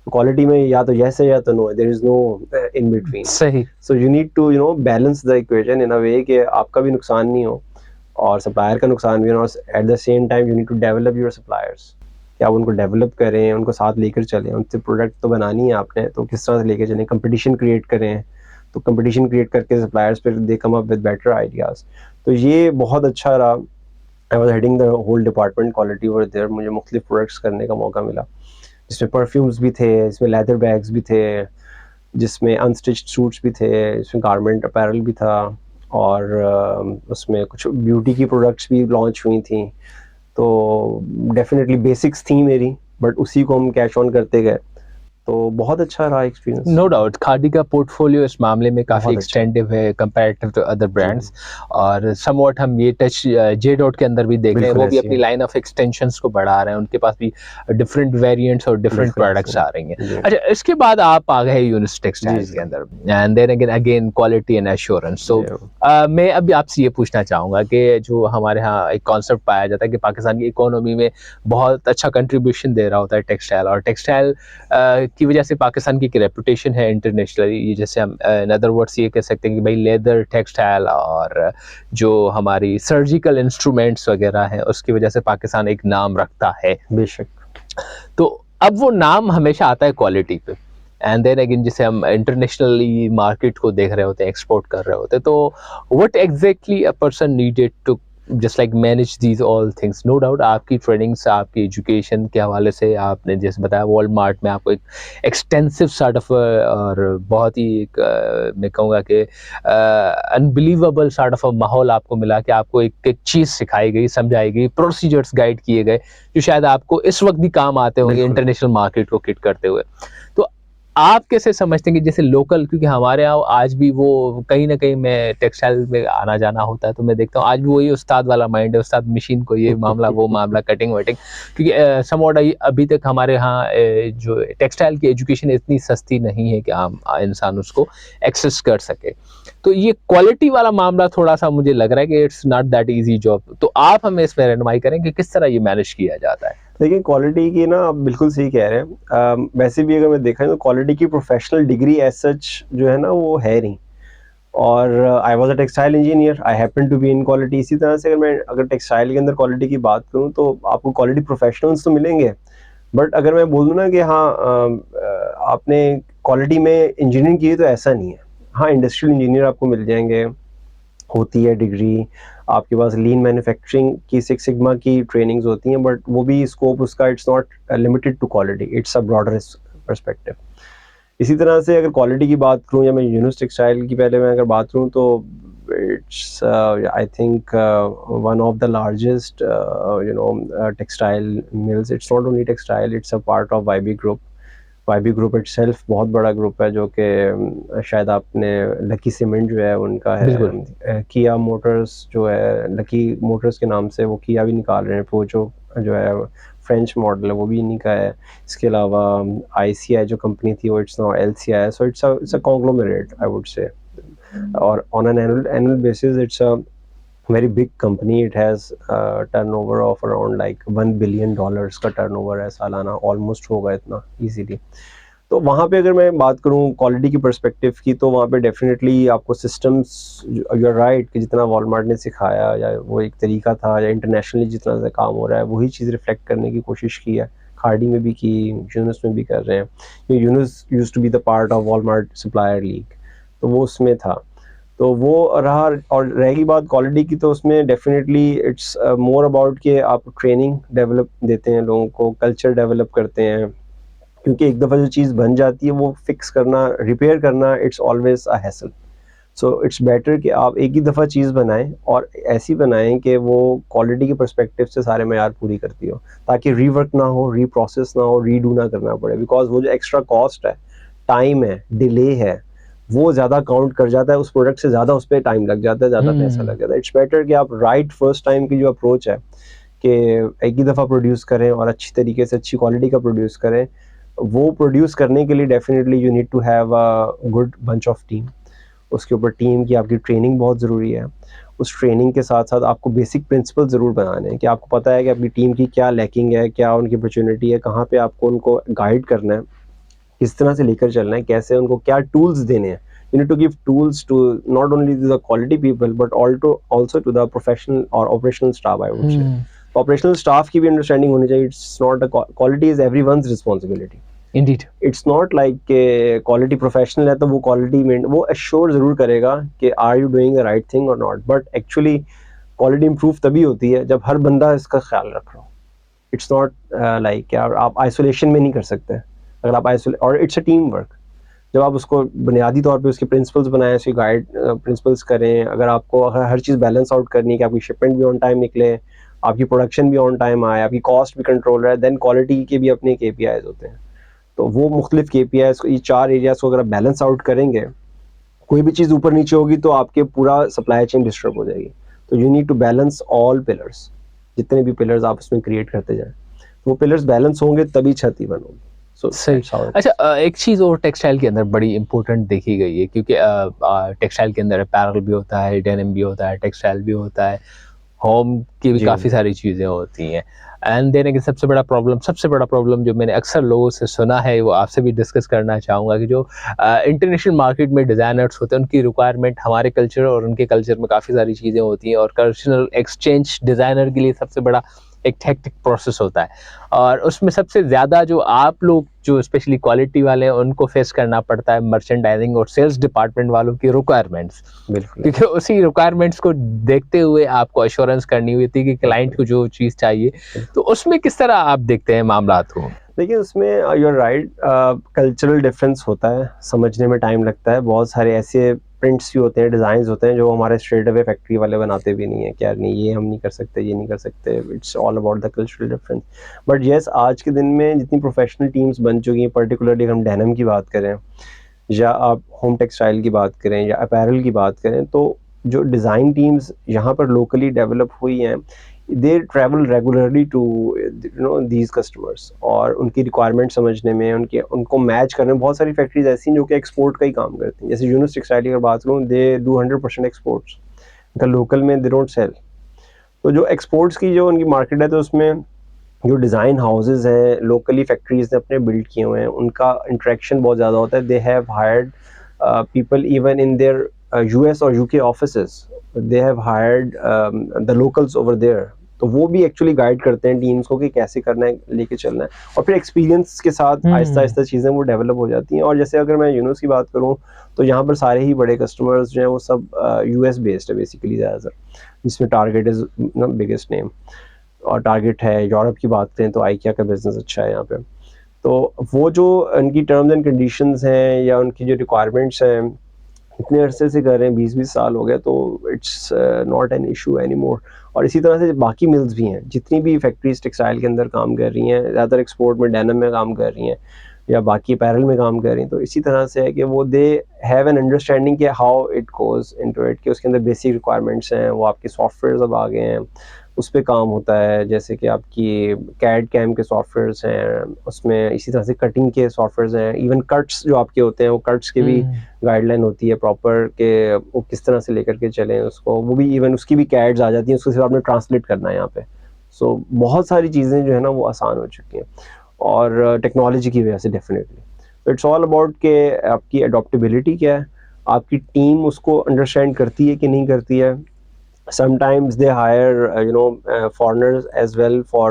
quality में या तो यस है या तो नो है, there is no in between. सही। So you need to balance the equation in a way कि आपका भी नुकसान नहीं हो और सप्लायर का नुकसान भी हो। At the same time you need to develop your suppliers, कि आप उनको डेवलप करें, उनको साथ लेकर चलें। उनसे प्रोडक्ट तो बनानी है आपने, तो किस तरह से लेकर चलें, कंपटीशन क्रिएट करें, तो कंपटीशन क्रिएट करके सप्लायर्स पर they come up with better ideas. तो ये बहुत अच्छा रहा। I was heading the whole department quality over there. मुझे मुख्तलिफ प्रोडक्ट्स करने का मौका मिला, जिसमें परफ्यूम्स भी थे, इसमें लेदर बैग्स भी थे, जिसमें अनस्टिच्ड सूट्स भी थे, इसमें गारमेंट अपैरल भी था, और उसमें कुछ ब्यूटी की प्रोडक्ट्स भी लॉन्च हुई थी। तो डेफिनेटली बेसिक्स थी मेरी, बट उसी को हम कैच ऑन करते गए, तो बहुत अच्छा रहा एक्सपीरियंस। नो डाउट खादी का पोर्टफोलियो इस मामले में काफ़ी बहुत अच्छा। एक्सटेंडिव है कंपैरेटिव टू अदर ब्रांड्स, और समवॉट हम ये टच जे डॉट के अंदर भी देख रहे हैं, बिल्कुल वो भी ऐसी अपनी है। लाइन ऑफ एक्सटेंशंस को बढ़ा रहे हैं, उनके पास भी डिफरेंट वेरिएंट्स और डिफरेंट बिल्कुल ऐसी प्रोडक्ट्स है। आ रही हैं। जी। अच्छा, इसके बाद आप आ गए यूनिस जी टेक्सटाइल्स के सर। अंदर, and then again quality and assurance. तो जी। मैं अभी आपसे ये पूछना चाहूँगा कि जो हमारे यहाँ एक कॉन्सेप्ट पाया जाता है कि पाकिस्तान की इकोनॉमी में बहुत अच्छा कंट्रीब्यूशन दे रहा होता है टेक्सटाइल, और टेक्सटाइल की वजह से पाकिस्तान की एक रेपुटेशन है इंटरनेशनली, ये जैसे हम इन अदर वर्ड्स ये कह सकते हैं कि भाई लेदर टेक्सटाइल और जो हमारी सर्जिकल इंस्ट्रूमेंट्स वगैरह हैं उसकी वजह से पाकिस्तान एक नाम रखता है। बेशक। तो अब वो नाम हमेशा आता है क्वालिटी पे, एंड देन अगेन जैसे हम इंटरनेशनली मार्केट को देख रहे होते हैं, एक्सपोर्ट कर रहे होते हैं, तो what exactly a person needed to just like manage these all things. No doubt आपकी ट्रेनिंग्स, आपकी एजुकेशन के हवाले से आपने जैसे बताया वॉलमार्ट में आपको एक एक्सटेंसिव सॉर्ट ऑफ और बहुत ही एक मैं कहूँगा कि अनबिलीवेबल सॉर्ट ऑफ माहौल आपको मिला कि आपको एक एक चीज़ सिखाई गई, समझाई गई, प्रोसीजर्स गाइड किए गए जो शायद आपको इस वक्त भी काम आते होंगे बिल्कुल। इंटरनेशनल मार्केट को किट करते हुए। तो आप कैसे समझते हैं कि जैसे लोकल, क्योंकि हमारे यहाँ आज भी वो कहीं ना कहीं मैं टेक्सटाइल में आना जाना होता है तो मैं देखता हूँ आज भी वही उस्ताद वाला माइंड है, उस्ताद मशीन को ये मामला वो मामला, कटिंग वटिंग, क्योंकि समवॉट अभी तक हमारे यहाँ जो टेक्सटाइल की एजुकेशन इतनी सस्ती नहीं है कि आम इंसान उसको एक्सेस कर सके। तो ये क्वालिटी वाला मामला थोड़ा सा मुझे लग रहा है कि it's not that easy job. तो आप हमें इसमें रहनुमाई करें कि किस तरह ये मैनेज किया जाता है। देखिए, क्वालिटी की ना आप बिल्कुल सही कह रहे हैं। वैसे भी अगर मैं देखा जाए तो क्वालिटी की प्रोफेशनल डिग्री एज सच जो है ना वो है नहीं। और I was a textile engineer, I happen to be in quality. इसी तरह से अगर टेक्सटाइल के अंदर क्वालिटी की बात करूँ तो आपको क्वालिटी प्रोफेशनल्स तो मिलेंगे, बट अगर मैं बोल दूँ ना कि हाँ आपने क्वालिटी में इंजीनियरिंग की है, तो ऐसा नहीं है। हाँ, इंडस्ट्रियल इंजीनियर आपको मिल जाएंगे, होती है डिग्री। आपके पास लीन मैन्युफैक्चरिंग की सिक्स सिग्मा की ट्रेनिंग्स होती हैं, बट वो भी स्कोप उसका it's not limited to quality, it's a broader perspective. इसी तरह से अगर क्वालिटी की बात करूँ, या मैं यूनिस टेक्सटाइल की पहले मैं अगर बात करूँ, तो it's I think one of the largest textile mills. It's not only textile, it's a part of YB group. YB group itself बहुत बड़ा ग्रुप है, जो कि शायद आपने लकी सीमेंट जो है उनका बिल्कुल। है, किया मोटर्स जो है लकी मोटर्स के नाम से वो किया भी निकाल रहे हैं, पोजो जो है फ्रेंच मॉडल है वो भी इन्हीं का है। इसके अलावा ICI जो कंपनी थी वो it's now LCI, so it's a conglomerate I would say. और on an annual basis it's a very big company. It has turnover of around like $1 billion का turnover है सालाना, ऑलमोस्ट होगा इतना easily। तो वहाँ पे अगर मैं बात करूँ क्वालिटी की पर्सपेक्टिव की, तो वहाँ पे डेफिनेटली आपको सिस्टम्स, यू आर राइट, कि जितना वॉलमार्ट ने सिखाया या वो एक तरीका था, या इंटरनेशनली जितना से काम हो रहा है वही चीज़ रिफ्लेक्ट करने की कोशिश की है। खाड़ी में भी की, यूनिस में भी कर रहे हैं। Yunus used to be the part of Walmart supplier league, तो वो उसमें था, तो वो रहा। और रहेगी बात क्वालिटी की, तो उसमें डेफिनेटली इट्स मोर अबाउट कि आप ट्रेनिंग डेवलप देते हैं लोगों को, कल्चर डेवलप करते हैं, क्योंकि एक दफ़ा जो चीज़ बन जाती है वो फिक्स करना, रिपेयर करना, it's always a hassle. So it's better कि आप एक ही दफ़ा चीज़ बनाएं, और ऐसी बनाएं कि वो क्वालिटी के पर्सपेक्टिव से सारे मेयार पूरी करती हो, ताकि रीवर्क ना हो, रीप्रोसेस ना हो, रीडू ना करना पड़े। बिकॉज वो जो एक्स्ट्रा कॉस्ट है, टाइम है, डिले है, वो ज़्यादा काउंट कर जाता है। उस प्रोडक्ट से ज़्यादा उस पर टाइम लग जाता है, ज़्यादा पैसा लग जाता है। इट्स बेटर कि आप राइट फर्स्ट टाइम की जो अप्रोच है कि एक ही दफ़ा प्रोड्यूस करें और अच्छी तरीके से अच्छी क्वालिटी का प्रोड्यूस करें। वो प्रोड्यूस करने के लिए definitely you need to have a good bunch of team. उसके ऊपर टीम की आपकी ट्रेनिंग बहुत ज़रूरी है। उस ट्रेनिंग के साथ साथ आपको बेसिक प्रिंसिपल ज़रूर बनाने हैं, कि आपको पता है कि आपकी टीम की क्या लैकिंग है, क्या उनकी अपॉर्चुनिटी है, कहाँ पे आपको उनको गाइड करना है, किस तरह से लेकर चलना है, कैसे उनको क्या टूल्स देने हैं। You need to give tools to not only to the quality people, but also to the professional और operational staff I would say. Operational staff की भी अंडरस्टैंडिंग होनी चाहिए। It's not a quality is everyone's responsibility. Indeed. It's not like के quality professional है तो वो quality में वो एश्योर ज़रूर करेगा कि are you doing the right thing और not, but actually quality improve तभी होती है जब हर बंदा इसका ख्याल रख रहा हो। इट्स नॉट लाइक यार आप आइसोलेशन में नहीं कर सकते, अगर आप और इट्स अ टीम वर्क। जब आप उसको बुनियादी तौर पे उसके प्रिंसिपल्स बनाएं, उसकी गाइड प्रिंसिपल्स करें, अगर आपको हर चीज़ बैलेंस आउट करनी है कि आपकी शिपमेंट भी ऑन टाइम निकले, आपकी प्रोडक्शन भी ऑन टाइम आए, आपकी कॉस्ट भी कंट्रोल रहे, देन क्वालिटी के भी अपने KPIs होते हैं। तो वो मुख्तलिफ KPIs को, ये 4 एरियाज को अगर आप बैलेंस आउट करेंगे, कोई भी चीज़ ऊपर नीचे होगी तो आपके पूरा सप्लाई चेन डिस्टर्ब हो जाएगी। तो you need to balance all pillars, जितने भी पिलर्स आप उसमें क्रिएट करते जाएं, वो पिलर्स बैलेंस होंगे तभी छत ही बनोगी। सो सही। अच्छा, एक चीज़ और टेक्सटाइल के अंदर बड़ी इम्पोर्टेंट देखी गई है, क्योंकि टेक्सटाइल के अंदर अपैरल भी होता है, डेनिम भी होता है, टेक्सटाइल भी होता है, होम की भी जी काफ़ी सारी चीज़ें होती हैं। एंड देन अगेन सबसे बड़ा प्रॉब्लम जो मैंने अक्सर लोगों से सुना है, वो आपसे भी डिस्कस करना चाहूँगा कि जो इंटरनेशनल मार्केट में डिज़ाइनर्स होते हैं, उनकी रिक्वायरमेंट हमारे कल्चर और उनके कल्चर में काफ़ी सारी चीज़ें होती हैं, और कल्चरल एक्सचेंज डिज़ाइनर के लिए सबसे बड़ा एक हेक्टिक प्रोसेस होता है, और उसमें सबसे ज़्यादा जो आप लोग जो स्पेशली क्वालिटी वाले हैं उनको फेस करना पड़ता है मर्चेंडाइजिंग और सेल्स डिपार्टमेंट वालों की रिक्वायरमेंट्स, बिल्कुल। क्योंकि उसी रिक्वायरमेंट्स को देखते हुए आपको एश्योरेंस करनी होती है कि क्लाइंट को जो चीज़ चाहिए। तो उसमें किस तरह आप देखते हैं मामलात को? देखिए उसमें you are right, cultural difference होता है, समझने में टाइम लगता है। बहुत सारे ऐसे प्रिंट्स भी होते हैं, डिज़ाइंस होते हैं जो हमारे स्ट्रेट अवे फैक्ट्री वाले बनाते भी नहीं है कि यार नहीं ये हम नहीं कर सकते, ये नहीं कर सकते। It's all about the cultural difference. But yes, आज के दिन में जितनी प्रोफेशनल टीम्स बन चुकी हैं, पर्टिकुलरली हम डेनिम की बात करें या आप होम टेक्सटाइल की बात करें या अपैरल की बात करें, तो जो डिज़ाइन टीम्स यहाँ पर लोकली डेवलप हुई हैं, they travel regularly to these customers, और उनकी रिक्वायरमेंट समझने में, उनको मैच करने में। बहुत सारी फैक्ट्रीज ऐसी हैं जो कि एक्सपोर्ट का ही काम करती हैं। जैसे यूनुस टेक्सटाइल की अगर बात करूँ, दे डू 100% एक्सपोर्ट्स, उनका लोकल में दे डोंट सेल। तो जो एक्सपोर्ट्स की जो उनकी मार्केट है, तो उसमें जो डिज़ाइन हाउसेज हैं लोकली फैक्ट्रीज ने अपने बिल्ड किए हुए हैं, उनका इंटरेक्शन बहुत ज़्यादा होता है। They have hired people even in their US और UK offices, they have hired the locals over there. तो वो भी एक्चुअली गाइड करते हैं टीम्स को कि कैसे करना है, लेके चलना है, और फिर एक्सपीरियंस के साथ आहिस्ता आहिस्ता चीज़ें वो डेवलप हो जाती हैं। और जैसे अगर मैं यूनुस की बात करूँ, तो यहाँ पर सारे ही बड़े कस्टमर्स जो हैं वो सब US बेस्ड है बेसिकली ज़्यादातर, जिसमें टारगेट इज़ बिगेस्ट नेम, और टारगेट है। यूरोप की बात करें तो आइकिया का बिजनेस अच्छा है यहाँ पे। तो वो जो उनकी टर्म्स एंड कंडीशंस हैं या उनकी जो रिक्वायरमेंट्स हैं, इतने अरसे से कर रहे हैं, 20-20 साल हो गए, तो it's not an issue any more. और इसी तरह से बाकी मिल्स भी हैं, जितनी भी फैक्ट्रीज टेक्सटाइल के अंदर काम कर रही हैं, ज़्यादातर एक्सपोर्ट में डेनिम में काम कर रही हैं या बाकी अपैरल में काम कर रही हैं। तो इसी तरह से है कि वो दे हैव एन अंडरस्टैंडिंग कि how it goes into it, कि उसके अंदर बेसिक रिक्वायरमेंट्स हैं। वो आपके सॉफ्टवेयर अब आ गए हैं, उस पे काम होता है। जैसे कि आपकी कैड कैम के सॉफ्टवेयर्स हैं, उसमें इसी तरह से कटिंग के सॉफ्टवेयर्स हैं। इवन कट्स जो आपके होते हैं, वो कट्स के भी गाइडलाइन होती है प्रॉपर के वो किस तरह से लेकर के चलें उसको। वो भी इवन उसकी भी कैड्स आ जाती हैं, उसको सिर्फ आपने ट्रांसलेट करना है यहाँ पे। सो बहुत सारी चीज़ें जो है ना वो आसान हो चुकी हैं, और टेक्नोलॉजी की वजह से डेफिनेटली। तो इट्स ऑल अबाउट के आपकी अडॉप्टेबिलिटी क्या है, आपकी टीम उसको अंडरस्टैंड करती है कि नहीं करती है। Sometimes they hire foreigners as well for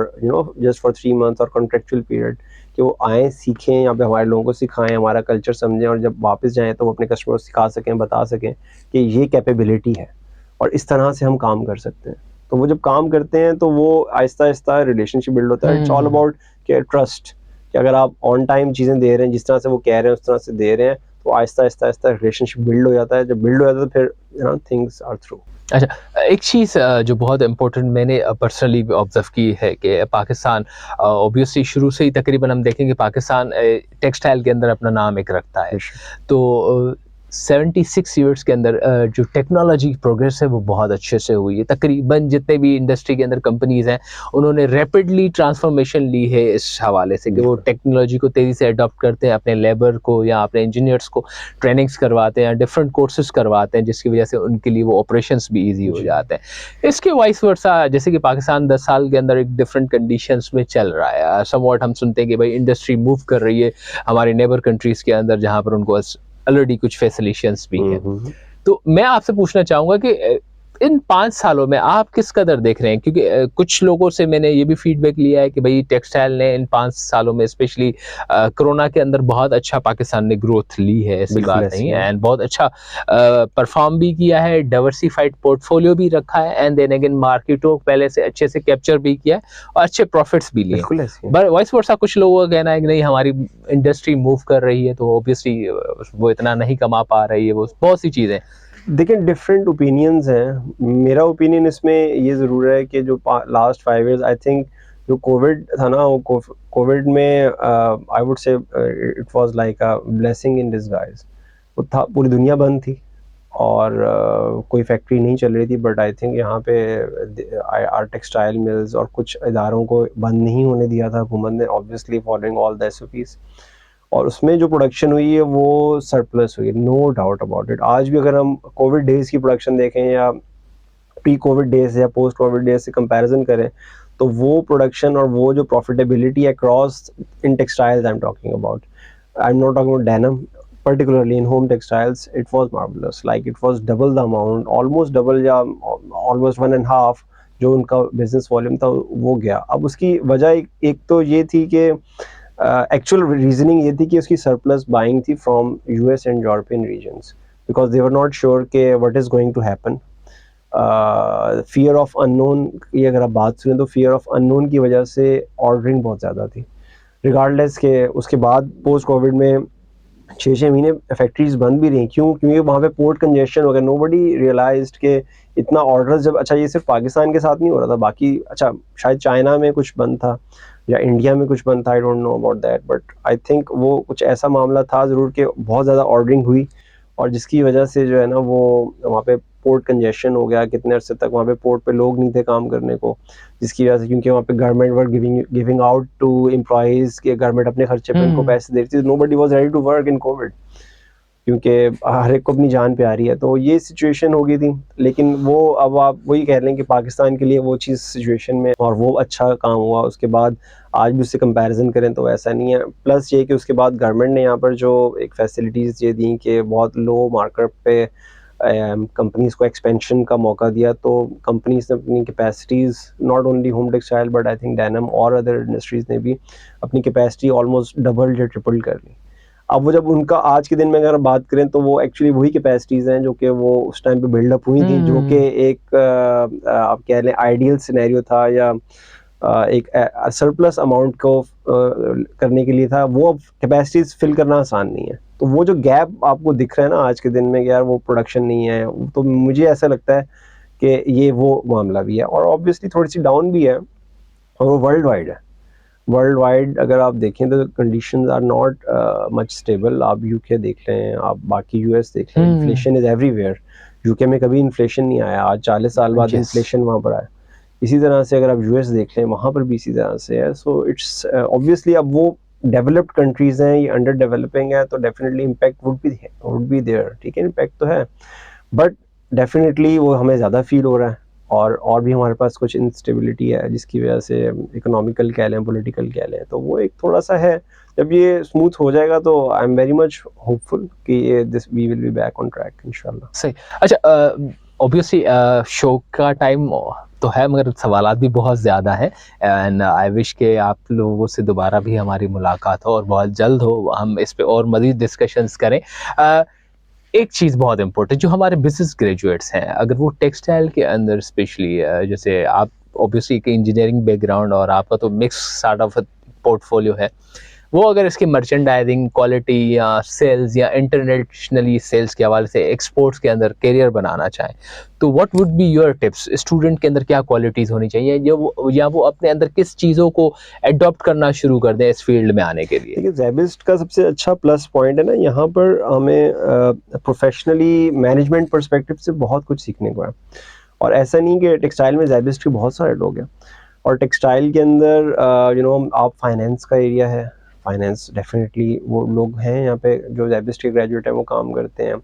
just for 3 months or contractual period, कि वो आएँ, सीखें, यहाँ पे हमारे लोगों को सिखाएं, हमारा कल्चर समझें, और जब वापस जाएँ तो वो अपने कस्टमर को सिखा सकें, बता सकें कि ये कैपेबिलिटी है और इस तरह से हम काम कर सकते हैं। तो वो जब काम करते हैं तो वो आहिस्ता आहिस्ता रिलेशनशिप बिल्ड होता है। इट्स ऑल अबाउट के ट्रस्ट, कि अगर आप ऑन टाइम चीज़ें दे रहे हैं, जिस तरह से वो कह रहे हैं उस तरह से दे रहे हैं, तो आहिस्ता आहिस्ता आहिस्ता रिलेशनशिप बिल्ड हो जाता है। जब बिल्ड हो जाता है तो फिर थिंग्स आर थ्रू। अच्छा, एक चीज़ जो बहुत इम्पोर्टेंट मैंने पर्सनली ऑब्ज़र्व की है कि पाकिस्तान ऑब्वियसली शुरू से ही तकरीबन हम देखेंगे पाकिस्तान टेक्सटाइल के अंदर अपना नाम एक रखता है। तो 76 ईयर्स के अंदर जो टेक्नोलॉजी की प्रोग्रेस है वो बहुत अच्छे से हुई है। तकरीबन जितने भी इंडस्ट्री के अंदर कंपनीज़ हैं, उन्होंने रैपिडली ट्रांसफॉर्मेशन ली है इस हवाले से कि वो टेक्नोलॉजी को तेज़ी से अडॉप्ट करते हैं, अपने लेबर को या अपने इंजीनियर्स को ट्रेनिंग्स करवाते हैं, डिफरेंट कोर्सेज करवाते हैं, जिसकी वजह से उनके लिए वो ऑपरेशंस भी ईजी हो जाते हैं। इसके वाइस वर्सा, जैसे कि पाकिस्तान 10 साल के अंदर एक डिफरेंट कंडीशंस में चल रहा है। समवॉट हम सुनते हैं कि भाई इंडस्ट्री मूव कर रही है हमारे नेबर कंट्रीज़ के अंदर, जहाँ पर उनको ऑलरेडी कुछ फैसिलिटेशंस भी हैं। तो मैं आपसे पूछना चाहूँगा कि इन 5 सालों में आप किस कदर देख रहे हैं? क्योंकि कुछ लोगों से मैंने ये भी फीडबैक लिया है कि भई टेक्सटाइल ने इन 5 सालों में स्पेशली कोरोना के अंदर बहुत अच्छा पाकिस्तान ने ग्रोथ ली है, ऐसी बिल्कुल बात ऐसे नहीं ही है। है एंड बहुत अच्छा परफ़ॉर्म भी किया है, डाइवर्सिफ़ाइड पोर्टफ़ोलियो भी रखा है एंड देन अगेन मार्केटों पहले से अच्छे से कैप्चर भी किया है और अच्छे प्रॉफिट्स भी लिए हैं। बिल्कुल ऐसे ही है। बट वाइस वर्सा कुछ लोगों का कहना है कि नहीं हमारी इंडस्ट्री मूव कर रही है तो ऑब्वियसली वो इतना नहीं कमा पा रही है, वो बहुत सी चीज़ें। देखिए डिफरेंट ओपिनियंस हैं। मेरा ओपिनियन इसमें ये ज़रूर है कि जो लास्ट 5 इयर्स आई थिंक जो कोविड था ना, वो कोविड में आई वुड से it was like a blessing in disguise. वो था, पूरी दुनिया बंद थी और कोई फैक्ट्री नहीं चल रही थी, बट आई थिंक यहाँ पे आर टेक्सटाइल मिल्स और कुछ इदारों को बंद नहीं होने दिया था हुकूमत ने, obviously following all the SOPs, और उसमें जो प्रोडक्शन हुई है वो सरप्लस हुई है, नो डाउट अबाउट इट। आज भी अगर हम कोविड डेज़ की प्रोडक्शन देखें या प्री कोविड डेज़ या पोस्ट कोविड डेज़ से कंपैरिजन करें, तो वो प्रोडक्शन और वो जो profitability across in textiles I am talking about, I am not talking about denim, particularly in home textiles, it was marvelous. Like it was double the amount, almost double या almost 1.5 जो उनका business volume था वो गया। अब उसकी वजह एक तो ये थी कि एक्चुअल रीजनिंग ये थी कि उसकी सरप्लस बाइंग थी from US and European regions, because they were not sure के what is going to happen. Fear of unknown की अगर आप बात सुने तो फियर ऑफ अननोन की वजह से ऑर्डरिंग बहुत ज़्यादा थी, रिगार्डलेस के उसके बाद पोस्ट कोविड में 6-6 महीने फैक्ट्रीज बंद भी रही। क्यों? क्योंकि वहाँ पे पोर्ट कंजेशन हो गया। नोबडी रियलाइज्ड के इतना ऑर्डर्स जब, अच्छा ये सिर्फ पाकिस्तान के साथ नहीं हो रहा था, बाकी अच्छा शायद चाइना में कुछ बंद था या इंडिया में कुछ बंद था, I don't know about that, but I think वो कुछ ऐसा मामला था ज़रूर कि बहुत ज़्यादा ऑर्डरिंग हुई और जिसकी वजह से जो है ना वो वहाँ पे पोर्ट कंजेशन हो गया। कितने अरसे तक वहाँ पे पोर्ट पे लोग नहीं थे काम करने को, जिसकी वजह से, क्योंकि वहाँ पे government were giving out to employees के, गवर्नमेंट अपने खर्चे पे उनको पैसे दे रही थी। Nobody was ready to work in Covid, क्योंकि हर एक को अपनी जान प्यारी है, तो ये सिचुएशन हो गई थी। लेकिन वो अब आप वही कह रहे हैं कि पाकिस्तान के लिए वो चीज़ सिचुएशन में और वो अच्छा काम हुआ। उसके बाद आज भी उससे कंपैरिजन करें तो ऐसा नहीं है। प्लस ये कि उसके बाद गवर्नमेंट ने यहाँ पर जो एक फैसिलिटीज़ ये दी कि बहुत लो मार्केट पे कंपनीज़ को एक्सपेंशन का मौका दिया, तो कंपनीज़ ने अपनी capacities, not only home textile but I think denim और अदर इंडस्ट्रीज़ ने भी अपनी कैपेसिटी ऑलमोस्ट डबल या ट्रिपल कर ली। अब वो जब उनका आज के दिन में अगर बात करें तो वो एक्चुअली वही कैपेसिटीज़ हैं जो कि वो उस टाइम पे बिल्डअप हुई थी, जो कि एक आप कह लें आइडियल सिनेरियो था या एक सरप्लस अमाउंट को करने के लिए था। वो अब कैपेसिटीज़ फिल करना आसान नहीं है, तो वो जो गैप आपको दिख रहा है ना आज के दिन में कि यार वो प्रोडक्शन नहीं है, तो मुझे ऐसा लगता है कि ये वो मामला भी है और ऑब्वियसली थोड़ी सी डाउन भी है और वो वर्ल्ड वाइड है। वर्ल्ड वाइड अगर आप देखें तो conditions are not much stable. आप यूके देख लें, आप बाकी यूएस देख लें, इन्फ्लेशन इज़ एवरीवेयर। यूके में कभी इन्फ्लेशन नहीं आया, आज 40 साल बाद इन्फ्लेशन वहाँ पर आया। इसी तरह से अगर आप यूएस देख लें, वहाँ पर भी इसी तरह से है। सो इट्स ऑब्वियसली अब वो डेवलप्ड कंट्रीज़ हैं, ये अंडर डेवलपिंग है, तो definitely impact would be there. ठीक है, इम्पैक्ट तो है, बट डेफिनेटली वो हमें ज़्यादा फील हो रहा है और भी हमारे पास कुछ इंस्टेबिलिटी है जिसकी वजह से इकोनॉमिकल कह लें, पॉलिटिकल कह लें, तो वो एक थोड़ा-सा है। जब ये स्मूथ हो जाएगा तो I am very much hopeful कि ये this we will be back on track इंशाल्लाह। सही। अच्छा ऑब्वियसली शो का टाइम तो है मगर सवालात भी बहुत ज़्यादा हैं एंड आई विश कि आप लोगों से दोबारा भी हमारी मुलाकात हो और बहुत जल्द हो, हम इस पे और मज़ीद डिस्कशंस करें। एक चीज़ बहुत इम्पोर्टेंट जो हमारे बिज़नेस ग्रेजुएट्स हैं, अगर वो टेक्सटाइल के अंदर स्पेशली जैसे आप ऑब्वियसली एक इंजीनियरिंग बैकग्राउंड और आपका तो मिक्स सॉर्ट ऑफ पोर्टफोलियो है, वो अगर इसकी मर्चेंडाइजिंग, क्वालिटी या सेल्स या इंटरनेशनली सेल्स के हवाले से एक्सपोर्ट्स के अंदर करियर बनाना चाहें, तो what would be your tips? Student के अंदर क्या क्वालिटीज़ होनी चाहिए या वो अपने अंदर किस चीज़ों को एडॉप्ट करना शुरू कर दें इस फील्ड में आने के लिए? देखिए ज़ेबिस्ट का सबसे अच्छा प्लस पॉइंट है ना, यहाँ पर हमें प्रोफेशनली मैनेजमेंट पर्सपेक्टिव से बहुत कुछ सीखने को है। और ऐसा नहीं कि टेक्सटाइल में ज़ेबिस्ट के बहुत सारे लोग हैं, और टेक्सटाइल के अंदर आप फाइनेंस का एरिया है, फाइनेंस डेफिनेटली वो लोग हैं यहाँ पे जो ज़ेबिस्ट के ग्रेजुएट हैं वो काम करते हैं।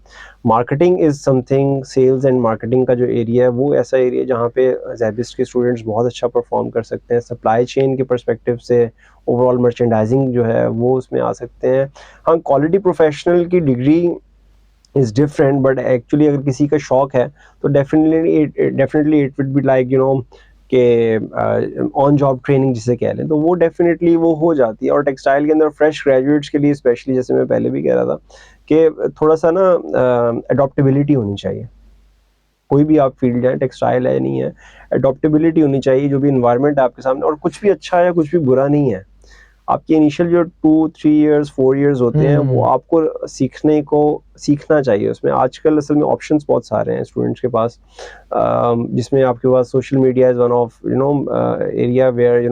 Marketing is something, sales and marketing का जो एरिया है वो ऐसा एरिया है जहाँ पे ज़ेबिस्ट के स्टूडेंट्स बहुत अच्छा परफॉर्म कर सकते हैं। सप्लाई चेन के पर्सपेक्टिव से ओवरऑल मर्चेंडाइजिंग जो है वो उसमें आ सकते हैं। हाँ, क्वालिटी प्रोफेशनल की degree is different, but actually अगर किसी का शौक है तो definitely it would be like कि ऑन जॉब ट्रेनिंग जिसे कह लें, तो वो डेफिनेटली वो हो जाती है। और टेक्सटाइल के अंदर फ्रेश ग्रेजुएट्स के लिए स्पेशली, जैसे मैं पहले भी कह रहा था, कि थोड़ा सा ना अडॉप्टेबिलिटी होनी चाहिए। कोई भी आप फील्ड जाएँ, टेक्सटाइल है नहीं है, अडॉप्टेबिलिटी होनी चाहिए। जो भी एनवायरनमेंट है आपके सामने, और कुछ भी अच्छा है कुछ भी बुरा नहीं है। आपके इनिशियल जो 2-3 इयर्स 4 इयर्स होते हैं, वो हम्म। आपको सीखना चाहिए। उसमें आजकल असल में ऑप्शंस बहुत सारे हैं स्टूडेंट्स के पास, जिसमें आपके पास social media is one of area where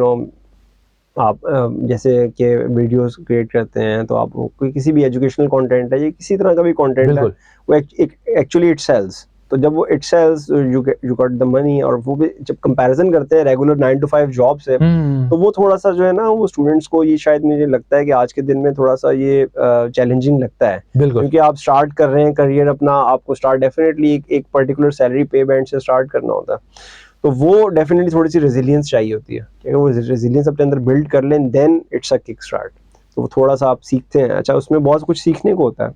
आप जैसे कि वीडियोस क्रिएट करते हैं, तो आप कोई किसी भी एजुकेशनल कंटेंट है या किसी तरह का भी कंटेंट है, बिल्कुल। वो एक्चुअली इट सेल्स। तो जब वो it sales, you got the money. और वो भी जब कंपैरिजन करते हैं रेगुलर 9 टू 5 जॉब से, हम्म। तो वो थोड़ा सा जो है ना, वो स्टूडेंट्स को ये शायद मुझे लगता है कि आज के दिन में थोड़ा सा ये चैलेंजिंग लगता है। बिल्कुल। क्योंकि आप स्टार्ट कर रहे हैं करियर अपना, आपको स्टार्ट डेफिनेटली एक पर्टिकुलर सैलरी पे बैंड से स्टार्ट करना होता है। तो वो डेफिनेटली थोड़ी सी रेजिलियंस चाहिए होती है कि अगर वो रेजिलियंस अपने अंदर बिल्ड कर लें, then it's a kick start. तो वो थोड़ा सा आप सीखते हैं। अच्छा, उसमें बहुत कुछ सीखने को होता है।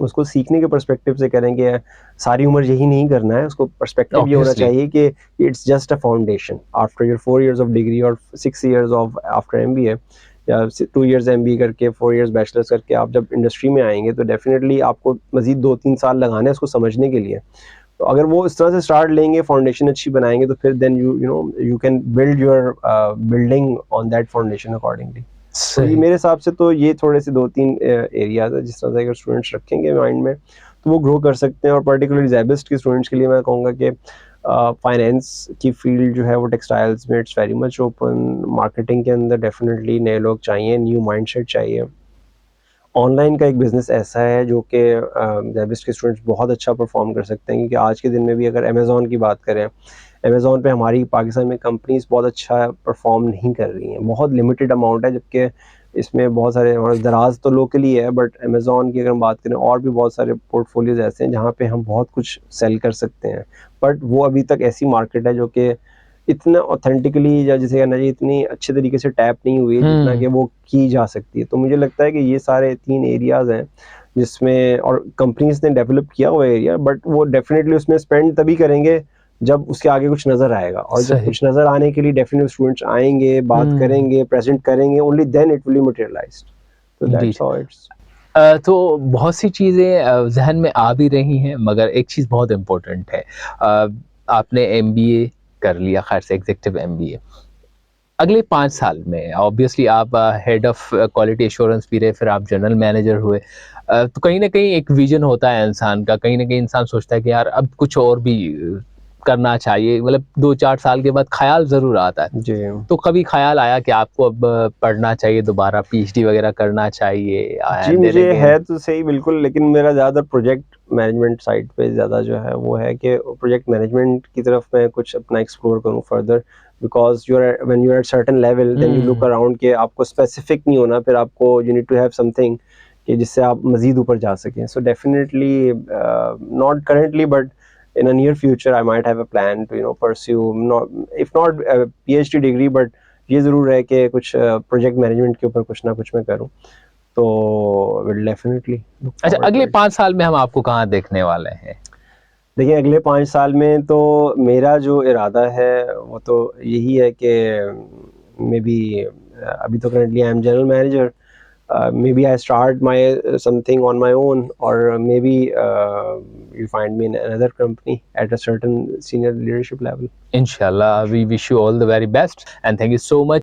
उसको सीखने के पर्सपेक्टिव से करेंगे, सारी उम्र यही नहीं करना है। उसको पर्सपेक्टिव ये होना ऑब्वियसली। चाहिए कि it's just a foundation after your 4 years of degree और 6 इयर्स ऑफ आफ्टर एमबीए, या 2 इयर्स एमबीए करके 4 इयर्स बैचलर्स करके आप जब इंडस्ट्री में आएंगे, तो डेफिनेटली आपको मजीद 2-3 साल लगाने हैं उसको समझने के लिए। तो अगर वो इस तरह से स्टार्ट लेंगे, फाउंडेशन अच्छी बनाएंगे, तो फिर then you can build your building on that foundation accordingly. तो ये सही। मेरे हिसाब से तो ये थोड़े से 2-3 एरियाज़ है, जिस तरह से अगर स्टूडेंट्स रखेंगे माइंड में, तो वो ग्रो कर सकते हैं। और पर्टिकुलरली ज़ैबिस्ट के स्टूडेंट्स के लिए मैं कहूँगा कि फाइनेंस की फील्ड जो है वो टेक्सटाइल्स में it's very much open. Marketing के अंदर डेफिनेटली नए लोग चाहिए, न्यू माइंडसेट चाहिए। ऑनलाइन का एक बिज़नेस ऐसा है जो कि ज़ैबिस्ट के स्टूडेंट्स बहुत अच्छा परफॉर्म कर सकते हैं, क्योंकि आज के दिन में भी अगर अमेज़ॉन की बात करें, अमेज़ॉन पे हमारी पाकिस्तान में कंपनीज़ बहुत अच्छा परफ़ॉर्म नहीं कर रही हैं, बहुत लिमिटेड अमाउंट है, जबकि इसमें बहुत सारे और दराज़ तो लोकली है, बट अमेज़ॉन की अगर हम बात करें, और भी बहुत सारे पोर्टफ़ोलियोज़ ऐसे हैं जहाँ पे हम बहुत कुछ सेल कर सकते हैं। बट वो अभी तक ऐसी मार्केट है जो कि इतना ऑथेंटिकली, या जिसे कहना चाहिए, इतनी अच्छे तरीके से टैप नहीं हुई है जितना हम्म। कि वो की जा सकती है। तो मुझे लगता है कि ये सारे 3 एरियाज़ हैं जिसमें, और कंपनीज़ ने डेवलप किया हुआ एरिया, बट वो डेफ़िनेटली उसमें स्पेंड तभी करेंगे जब उसके आगे कुछ नज़र आएगा। और जब सही। कुछ नज़र आने के लिए डेफ़िनेटली स्टूडेंट्स आएँगे, बात हम्म। करेंगे, प्रेज़ेंट करेंगे, only then it will be materialized. तो इंडीड। That's how it's. तो बहुत सी चीज़ें ज़हन में आ भी रही हैं, मगर एक चीज़ बहुत इम्पोर्टेंट है। आपने एमबीए कर लिया, ख़ैर से एग्ज़ीक्यूटिव एमबीए। अगले 5 साल में ऑब्वियसली आप हेड ऑफ़ क्वालिटी एश्योरेंस भी रहे, फिर आप जनरल मैनेजर हुए। तो कहीं न कहीं एक विज़न होता है इंसान का, कहीं न कहीं इंसान सोचता है कि यार अब कुछ और भी करना चाहिए, मतलब 2-4 साल के बाद ख़्याल ज़रूर आता है। जी। तो कभी ख़्याल आया कि आपको अब पढ़ना चाहिए, दोबारा पीएचडी वग़ैरह करना चाहिए जी, एंड देन मुझे अगेन? है तो सही बिल्कुल, लेकिन मेरा ज़्यादा प्रोजेक्ट मैनेजमेंट साइड पे ज़्यादा जो है वो है कि प्रोजेक्ट मैनेजमेंट की तरफ मैं कुछ अपना एक्सप्लोर करूँ further. Because when you are at certain level, then you look हुँ। अराउंड कि आपको स्पेसिफिक नहीं होना, फिर आपको you need to have something कि जिससे आप मज़ीद ऊपर जा सकें। So definitely not currently, but in a near future I might have a plan to pursue, not PhD degree, but ये ज़रूर है कि कुछ प्रोजेक्ट मैनेजमेंट के ऊपर कुछ ना कुछ मैं करूँ। तो विल डेफिनिटली लुक अच्छा, फॉरवर्ड टू अगले इट। 5 साल में हम आपको कहाँ देखने वाले हैं? देखिए, अगले 5 साल में तो मेरा जो इरादा है वो तो यही है कि मे बी, अभी तो currently I am general manager, maybe I start my something on my own, और maybe you find me in another company at a certain senior leadership level. इंशाल्लाह we wish you all the very best and thank you so much.